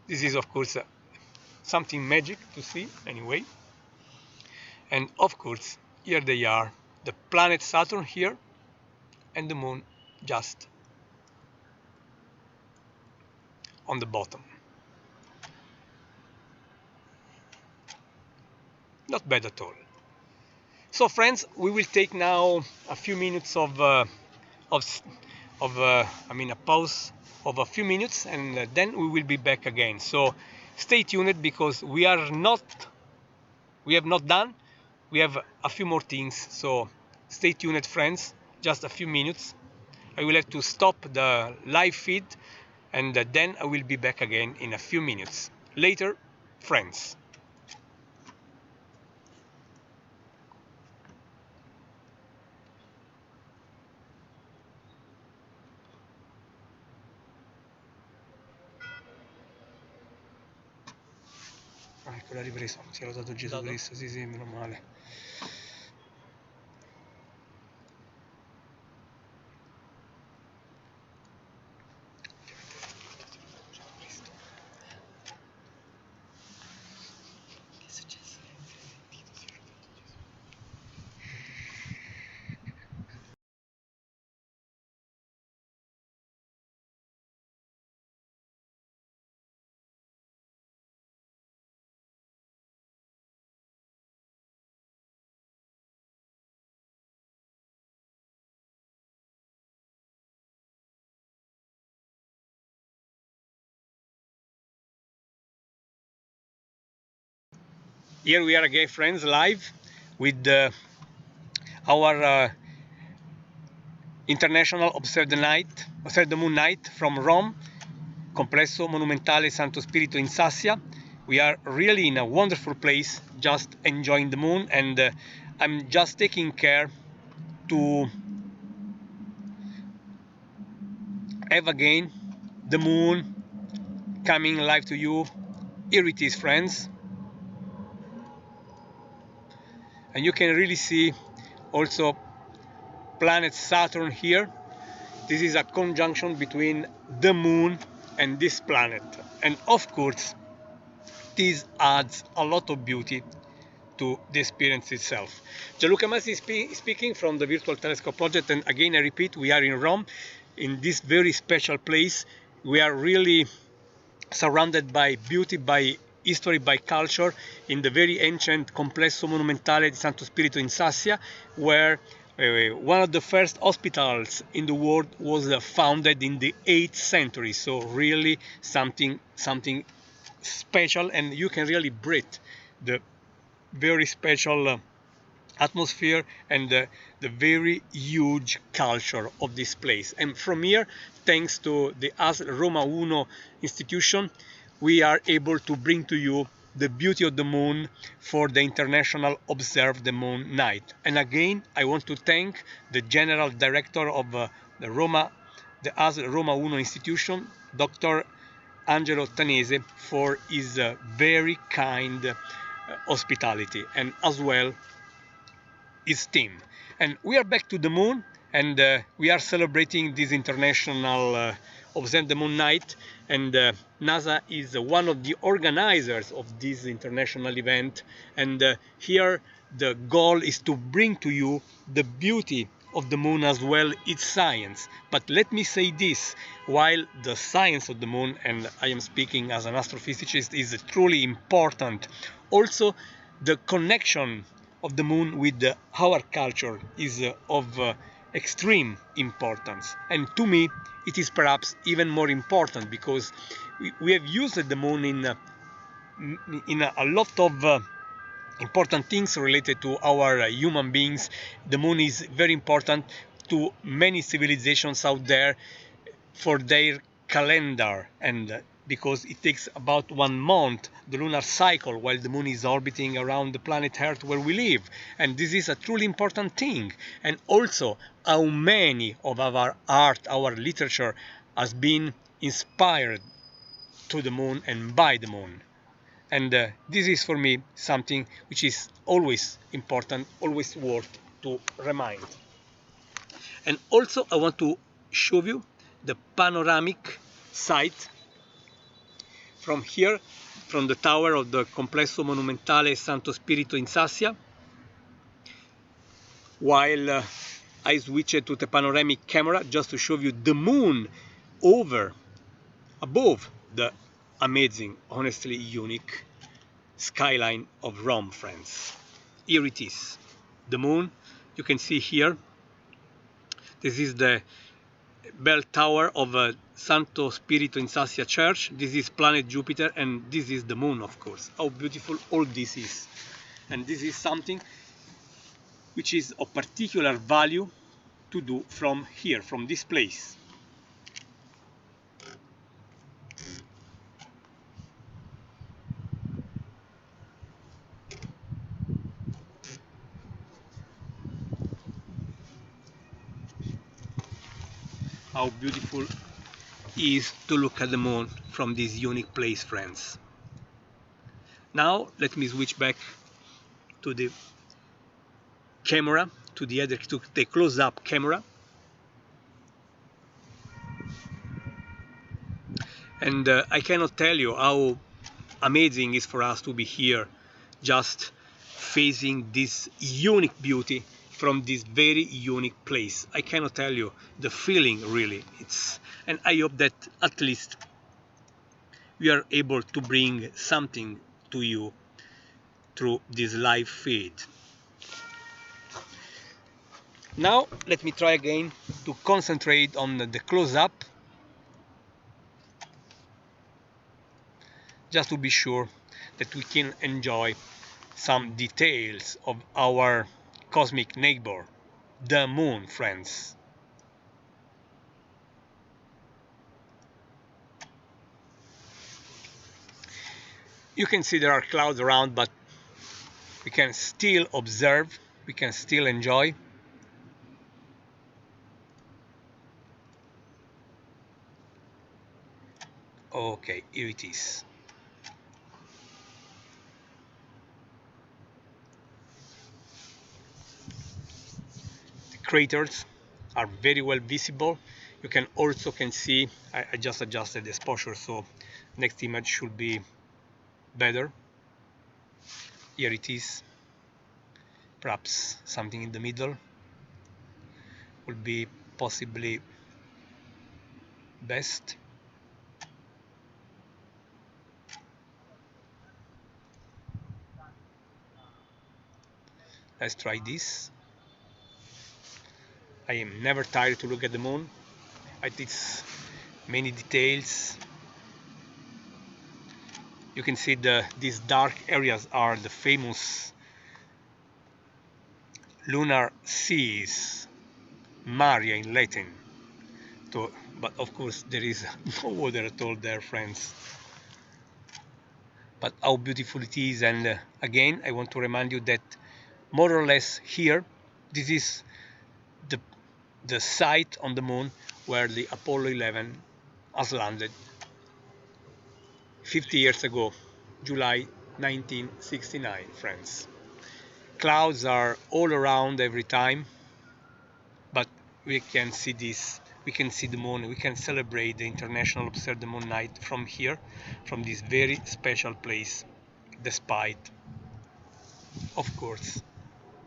This is, of course, something magic to see anyway. And of course, here they are, the planet Saturn here and the moon just on the bottom. Not bad at all. So friends, we will take now a few minutes of a pause of a few minutes, and then we will be back again. So stay tuned, because we have not done. We have a few more things. So stay tuned, friends. Just a few minutes. I will have to stop the live feed, and then I will be back again in a few minutes. Later, friends. Ah, ecco, l'ha ripreso. Sì, l'ho dato Gesù Cristo. Sì, sì, meno male. Here we are again, friends, live with our International Observe the Moon Night from Rome, Complesso Monumentale Santo Spirito in Sassia. We are really in a wonderful place, just enjoying the moon, and I'm just taking care to have again the moon coming live to you. Here it is, friends, and you can really see also planet Saturn here. This is a conjunction between the moon and this planet, and of course this adds a lot of beauty to the experience itself. Gianluca Masi speaking from the Virtual Telescope Project, and again I repeat, we are in Rome, in this very special place. We are really surrounded by beauty, by history, by culture, in the very ancient Complesso Monumentale di Santo Spirito in Sassia, where one of the first hospitals in the world was founded in the 8th century. So really something special, and you can really breathe the very special atmosphere and the very huge culture of this place. And from here, thanks to the AS Roma Uno institution, we are able to bring to you the beauty of the moon for the International Observe the Moon Night. And again, I want to thank the General Director of the AS Roma Uno institution, Dr. Angelo Tanese, for his very kind hospitality, and as well his team. And we are back to the moon, and we are celebrating this International Observe the Moon Night, and NASA is one of the organizers of this international event, and here the goal is to bring to you the beauty of the moon as well its science. But let me say this, while the science of the moon, and I am speaking as an astrophysicist, is truly important, also the connection of the moon with our culture is of extreme importance. And to me, it is perhaps even more important, because we have used the moon in a lot of important things related to our human beings. The moon is very important to many civilizations out there for their calendar, and because it takes about 1 month, the lunar cycle, while the moon is orbiting around the planet Earth where we live. And this is a truly important thing. And also how many of our art, our literature has been inspired to the moon and by the moon. And this is for me something which is always important, always worth to remind. And also I want to show you the panoramic sight from here, from the tower of the Complesso Monumentale Santo Spirito in Sassia, while I switch it to the panoramic camera just to show you the moon above the amazing, honestly unique skyline of Rome, friends. Here it is. the moon. You can see here, this is the bell tower of Santo Spirito in Sassia Church. This is planet Jupiter, and this is the moon, of course. How beautiful all this is. And this is something which is of particular value to do from here, from this place. How beautiful is to look at the moon from this unique place, friends. Now let me switch back to the camera, to the close-up camera, and I cannot tell you how amazing it is for us to be here, just facing this unique beauty from this very unique place. I cannot tell you the feeling, really. And I hope that at least we are able to bring something to you through this live feed. Now let me try again to concentrate on the close-up, just to be sure that we can enjoy some details of our cosmic neighbor, the moon, friends. You can see there are clouds around, but we can still observe, we can still enjoy. Okay, here it is. The craters are very well visible. You can also see, I just adjusted the exposure, so next image should be better. Here it is. Perhaps something in the middle would be possibly best. Let's try this. I am never tired to look at the moon. It's many details. You can see these dark areas are the famous lunar seas, Maria in Latin. But of course there is no water at all there, friends. But how beautiful it is, and again I want to remind you that more or less here, this is the site on the moon where the Apollo 11 has landed 50 years ago, July 1969, friends. Clouds are all around every time, but we can see this, we can see the moon, we can celebrate the International Observe the Moon Night from here, from this very special place, despite, of course,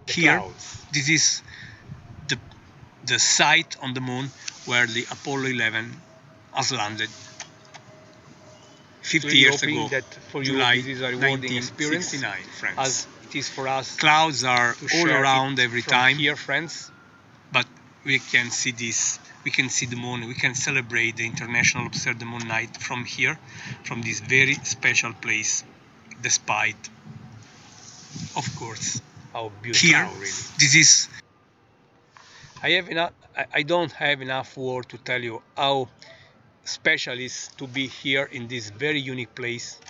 the here, clouds. This is the site on the moon where the Apollo 11 has landed 50 really years ago, that for July you, this is a rewarding experience, friends. As it is for us. Clouds are all around every time here, friends, but we can see this, we can see the moon, we can celebrate the International Observe the Moon Night from here, from this very special place, despite, of course, how beautiful here, really. This is, I don't have enough words to tell you how special it is to be here in this very unique place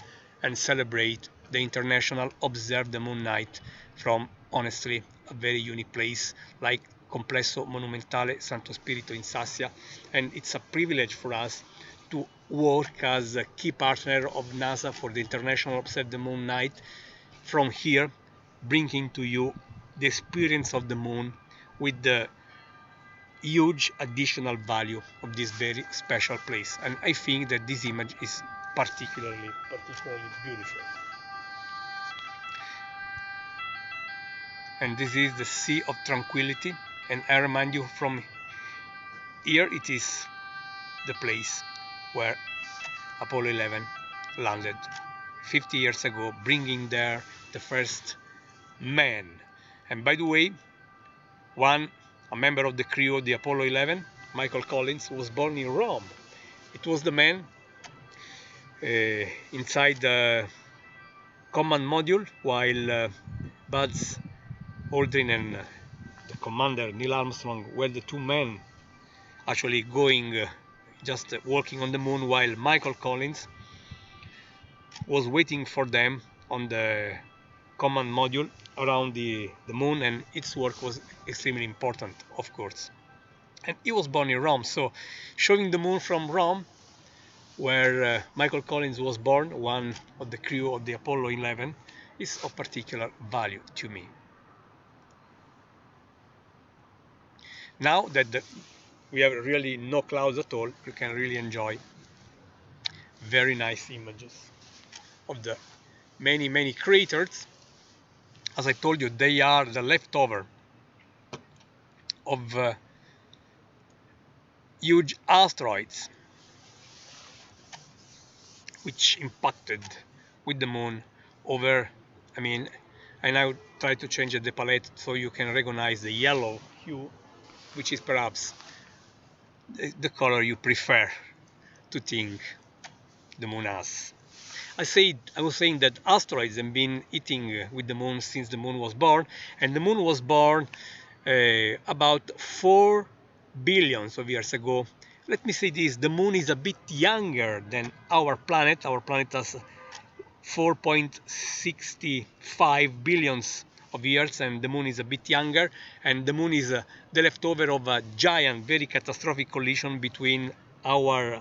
and celebrate the International Observe the Moon Night from, honestly, a very unique place like Complesso Monumentale Santo Spirito in Sassia. And it's a privilege for us to work as a key partner of NASA for the International Observe the Moon Night from here, bringing to you the experience of the moon with the huge additional value of this very special place. And I think that this image is particularly beautiful. And this is the Sea of Tranquility, and I remind you, from here it is the place where Apollo 11 landed 50 years ago, bringing there the first man. And by the way, a member of the crew of the Apollo 11, Michael Collins, was born in Rome. It was the man inside the command module, while Buzz Aldrin and the commander Neil Armstrong were the two men actually going, just walking on the moon, while Michael Collins was waiting for them on the command module around the moon, and its work was extremely important, of course. And he was born in Rome, so showing the moon from Rome, where Michael Collins was born, one of the crew of the Apollo 11, is of particular value to me. Now that we have really no clouds at all, you can really enjoy very nice images of the many craters. As I told you, they are the leftover of huge asteroids which impacted with the moon over, I now try to change the palette so you can recognize the yellow hue, which is perhaps the color you prefer to think the moon has. I was saying that asteroids have been eating with the moon since the moon was born, and the moon was born about 4 billions of years ago. Let me say this: the moon is a bit younger than our planet. Our planet has 4.65 billions of years, and the moon is a bit younger, and the moon is the leftover of a giant, very catastrophic collision between our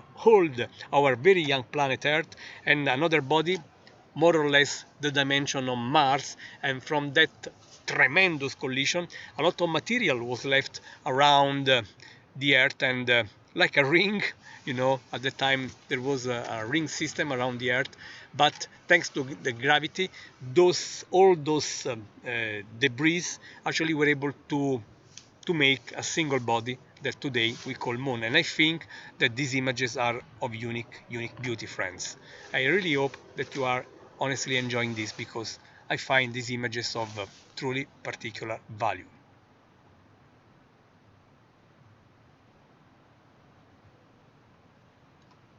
very young planet Earth and another body, more or less the dimension of Mars. And from that tremendous collision, a lot of material was left around the Earth, and like a ring, at the time there was a ring system around the Earth, but thanks to the gravity, all those debris actually were able to make a single body that today we call moon. And I think that these images are of unique beauty, friends. I really hope that you are honestly enjoying this, because I find these images of truly particular value.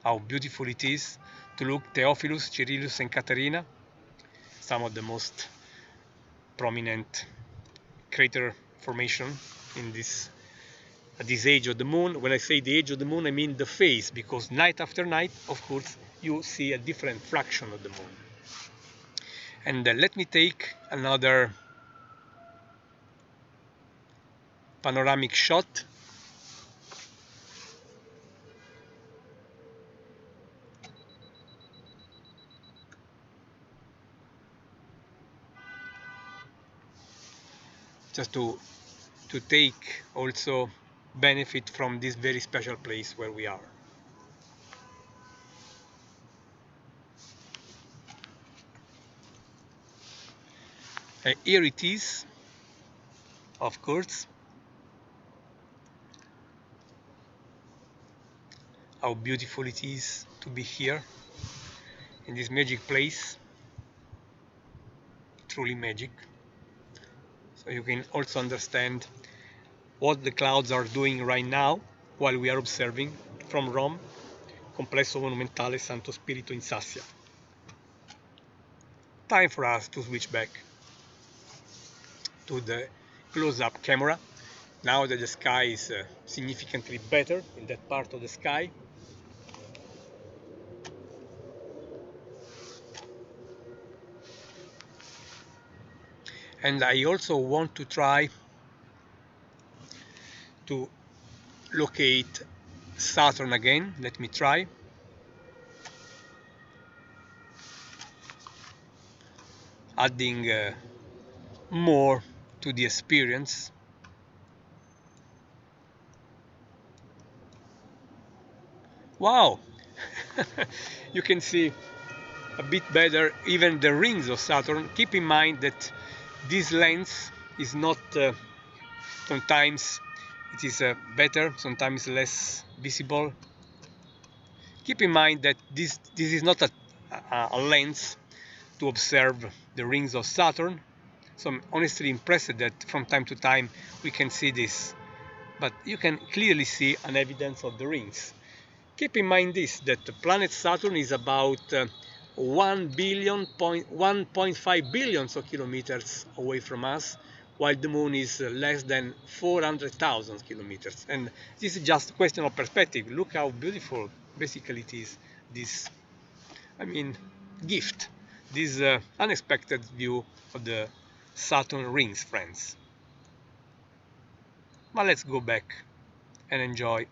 How beautiful it is to look Theophilus, Cyrillus and Caterina, some of the most prominent crater formation at this age of the moon. When I say the age of the moon, I mean the phase, because night after night, of course, you see a different fraction of the moon. And let me take another panoramic shot. Just to take also benefit from this very special place where we are. Here it is, of course. How beautiful it is to be here in this magic place. Truly magic. So you can also understand what the clouds are doing right now while we are observing from Rome, Complesso Monumentale Santo Spirito in Sassia. Time for us to switch back to the close-up camera, now that the sky is significantly better in that part of the sky. And I also want to try to locate Saturn again. Let me try. Adding more to the experience. Wow! You can see a bit better even the rings of Saturn. Keep in mind that this lens is not sometimes it is better, sometimes less visible. Keep in mind that this is not a lens to observe the rings of Saturn, So I'm honestly impressed that from time to time we can see this, but you can clearly see an evidence of the rings. Keep in mind this, that the planet Saturn is about 1.5 billion of kilometers away from us, while the moon is less than 400,000 kilometers. And this is just a question of perspective. Look how beautiful basically it is, this, I mean, gift, this unexpected view of the Saturn rings, friends. But let's go back and enjoy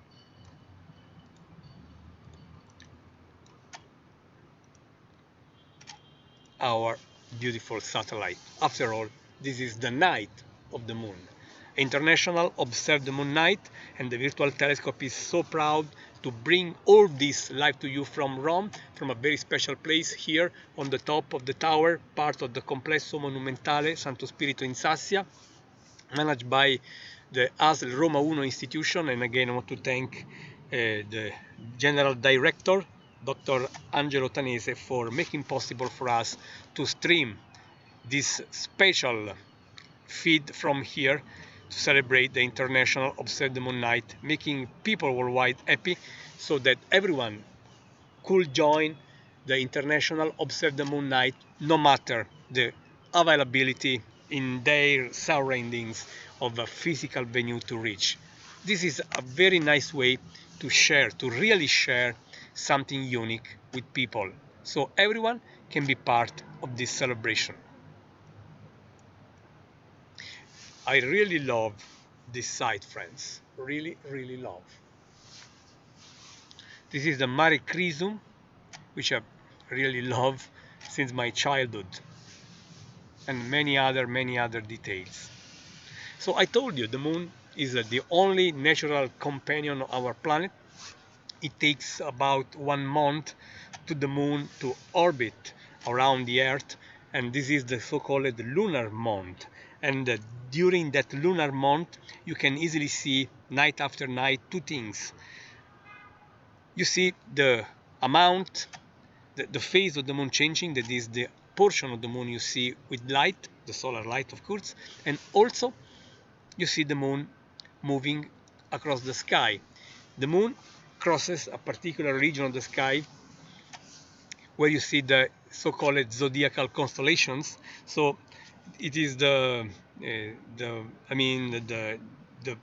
our beautiful satellite. After all, this is the night of the moon. International Observe the Moon Night, and the virtual telescope is so proud to bring all this live to you from Rome, from a very special place here on the top of the tower, part of the Complesso Monumentale Santo Spirito in Sassia, managed by the ASL Roma 1 institution. And again, I want to thank the General Director, Dr. Angelo Tanese, for making possible for us to stream this special feed from here to celebrate the International Observe the Moon Night, making people worldwide happy so that everyone could join the International Observe the Moon Night, no matter the availability in their surroundings of a physical venue to reach. This is a very nice way to share, to really share something unique with people, so everyone can be part of this celebration. I really love this site, friends. Really, really love. This is the Mare Crisum, which I really love since my childhood, and many other details. So I told you the moon is the only natural companion of our planet. It takes about 1 month to the moon to orbit around the Earth, and this is the so-called lunar month. And during that lunar month, you can easily see night after night two things. You see the amount, the phase of the moon changing, that is the portion of the moon you see with light, the solar light of course, and also you see the moon moving across the sky. The moon crosses a particular region of the sky where you see the so-called zodiacal constellations. So it is the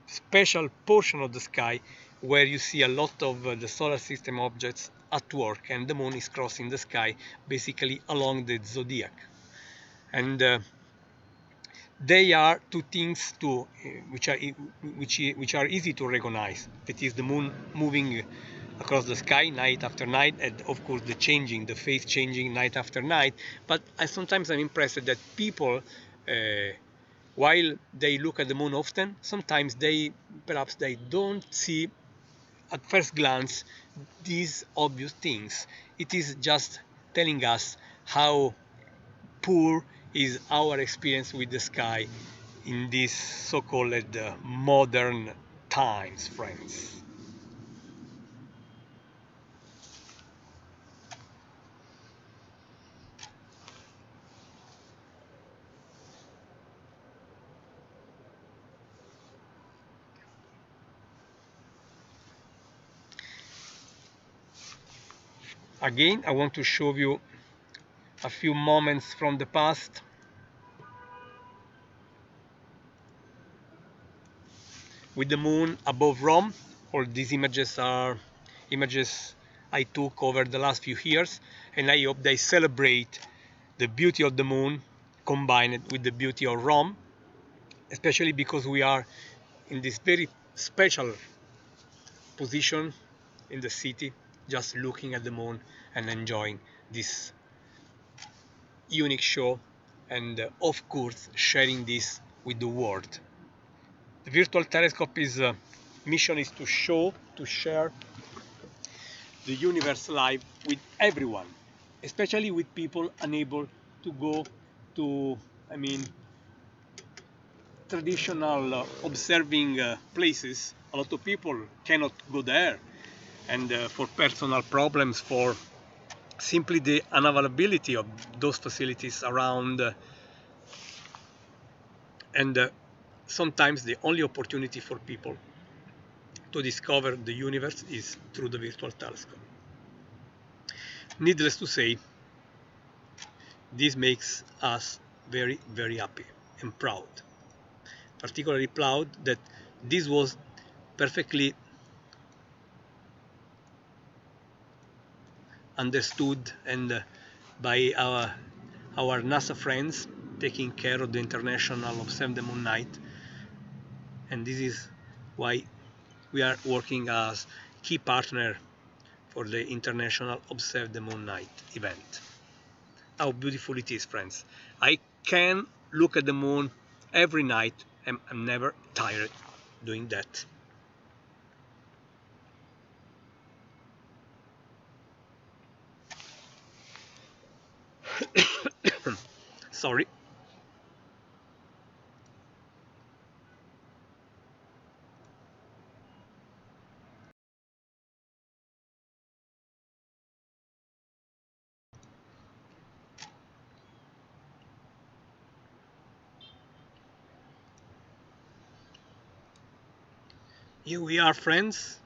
special portion of the sky where you see a lot of the solar system objects at work, and the moon is crossing the sky basically along the zodiac. And they are two things which are easy to recognize. That is the moon moving across the sky night after night, and of course the phase changing night after night. But sometimes I'm impressed that people, while they look at the moon often, sometimes perhaps they don't see at first glance these obvious things. It is just telling us how poor is our experience with the sky in these so-called modern times, friends. Again, I want to show you a few moments from the past. With the moon above Rome. All these images are images I took over the last few years, and I hope they celebrate the beauty of the moon combined with the beauty of Rome, especially because we are in this very special position in the city, just looking at the moon and enjoying this unique show, and of course sharing this with the world. The virtual telescope mission is to share the universe live with everyone, especially with people unable to go to, traditional observing places. A lot of people cannot go there, and for personal problems, for simply the unavailability of those facilities around And sometimes the only opportunity for people to discover the universe is through the virtual telescope. Needless to say, this makes us very, very happy and proud. Particularly proud that this was perfectly understood and by our NASA friends taking care of the International Observe the Moon Night, and this is why we are working as key partner for the International Observe the Moon Night event. How beautiful it is, friends. I can look at the moon every night and I'm never tired doing that. Sorry. Here we are, friends.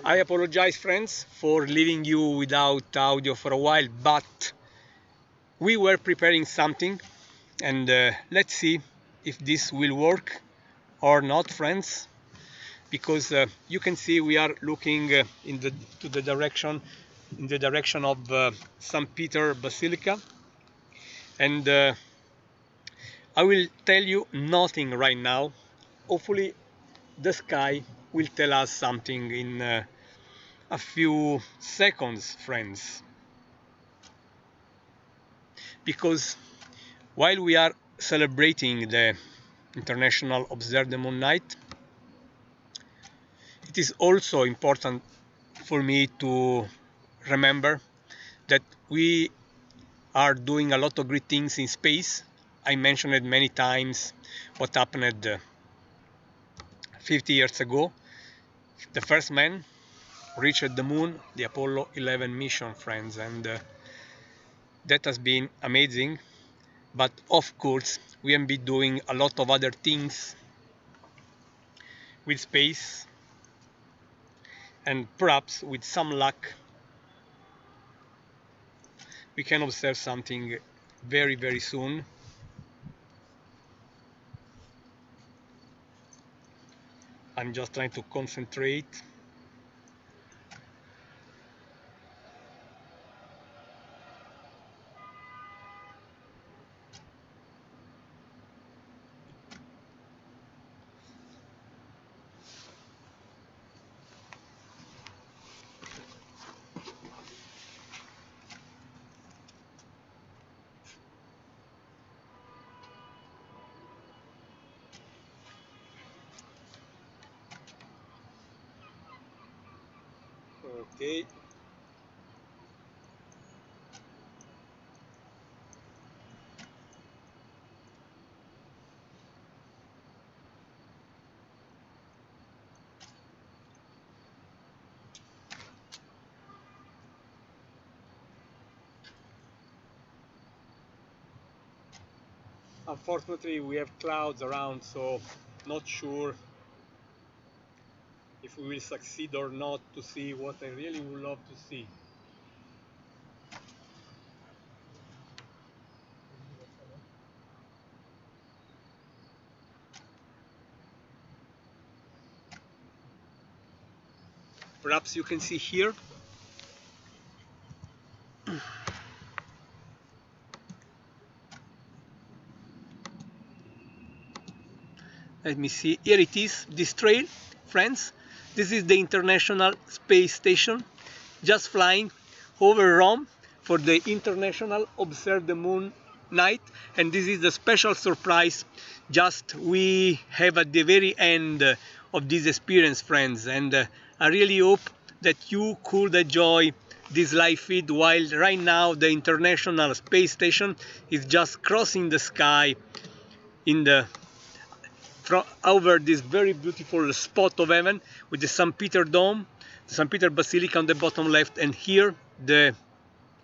I apologize, friends, for leaving you without audio for a while, but we were preparing something, and let's see if this will work or not, friends, because you can see we are looking in the direction of St. Peter Basilica, and I will tell you nothing right now. Hopefully the sky will tell us something in a few seconds, friends, because while we are celebrating the International Observe the Moon Night, it is also important for me to remember that we are doing a lot of great things in space. I mentioned it many times what happened 50 years ago. The first man reached the moon, the Apollo 11 mission, friends, and that has been amazing. But of course, we have been doing a lot of other things with space, and perhaps with some luck we can observe something very, very soon. I'm just trying to concentrate. Okay. Unfortunately, we have clouds around, so not sure if we will succeed or not to see what I really would love to see. Perhaps you can see here. Let me see. Here it is, this trail, friends. This is the International Space Station, just flying over Rome for the International Observe the Moon Night. And this is the special surprise just we have at the very end of this experience, friends. And I really hope that you could enjoy this live feed while right now the International Space Station is just crossing the sky in the over this very beautiful spot of heaven with the St. Peter Dome, the St. Peter Basilica on the bottom left, and here the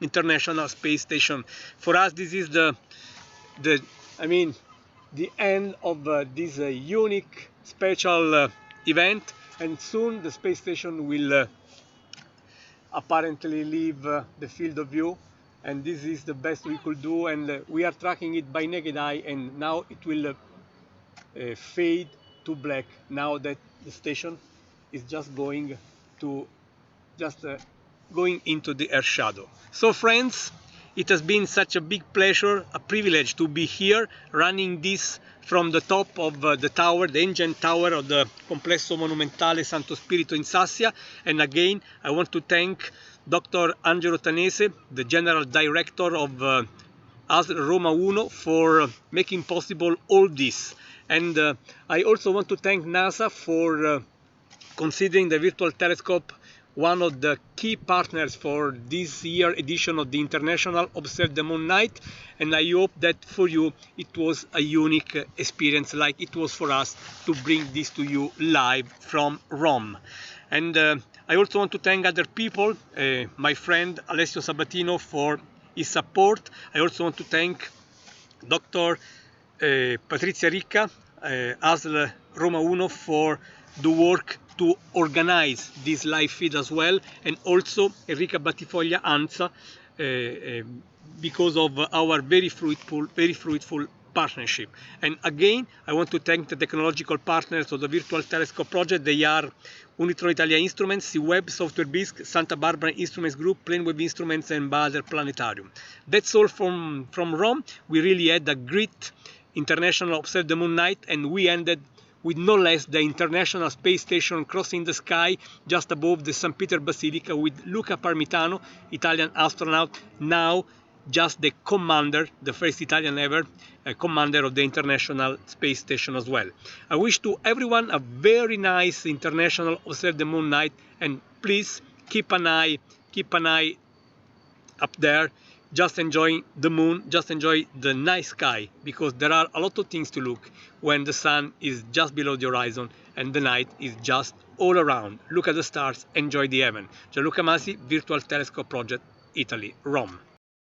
International Space Station. For us, this is the end of this unique special event, and soon the space station will apparently leave the field of view, and this is the best we could do, and we are tracking it by naked eye, and now it will fade to black now that the station is just going to going into the earth shadow. So friends, it has been such a big pleasure, a privilege to be here running this from the top of the tower, the engine tower of the Complesso Monumentale Santo Spirito in Sassia. And again, I want to thank Dr. Angelo Tanese, the General Director of ASL Roma 1, for making possible all this. And I also want to thank NASA for considering the virtual telescope one of the key partners for this year edition of the International Observe the Moon Night, and I hope that for you it was a unique experience like it was for us to bring this to you live from Rome. And I also want to thank other people, my friend Alessio Sabatino for his support. I also want to thank Dr. Patrizia Ricca, ASL Roma 1, for the work to organize this live feed as well, and also Enrica Battifoglia Anza, because of our very fruitful partnership. And again, I want to thank the technological partners of the Virtual Telescope project. They are Unitron Italia Instruments, C-Web, Software Bisque, Santa Barbara Instruments Group, Planeweb Instruments, and Bader Planetarium. That's all from Rome. We really had a great International Observe the Moon night, and we ended with no less the International Space Station crossing the sky just above the St. Peter Basilica with Luca Parmitano, Italian astronaut, now just the commander, the first Italian ever commander of the International Space Station as well. I wish to everyone a very nice International Observe the Moon night, and please keep an eye up there. Just enjoy the moon, just enjoy the night sky, because there are a lot of things to look when the sun is just below the horizon and the night is just all around. Look at the stars, enjoy the heaven. Gianluca Masi, Virtual Telescope Project, Italy, Rome.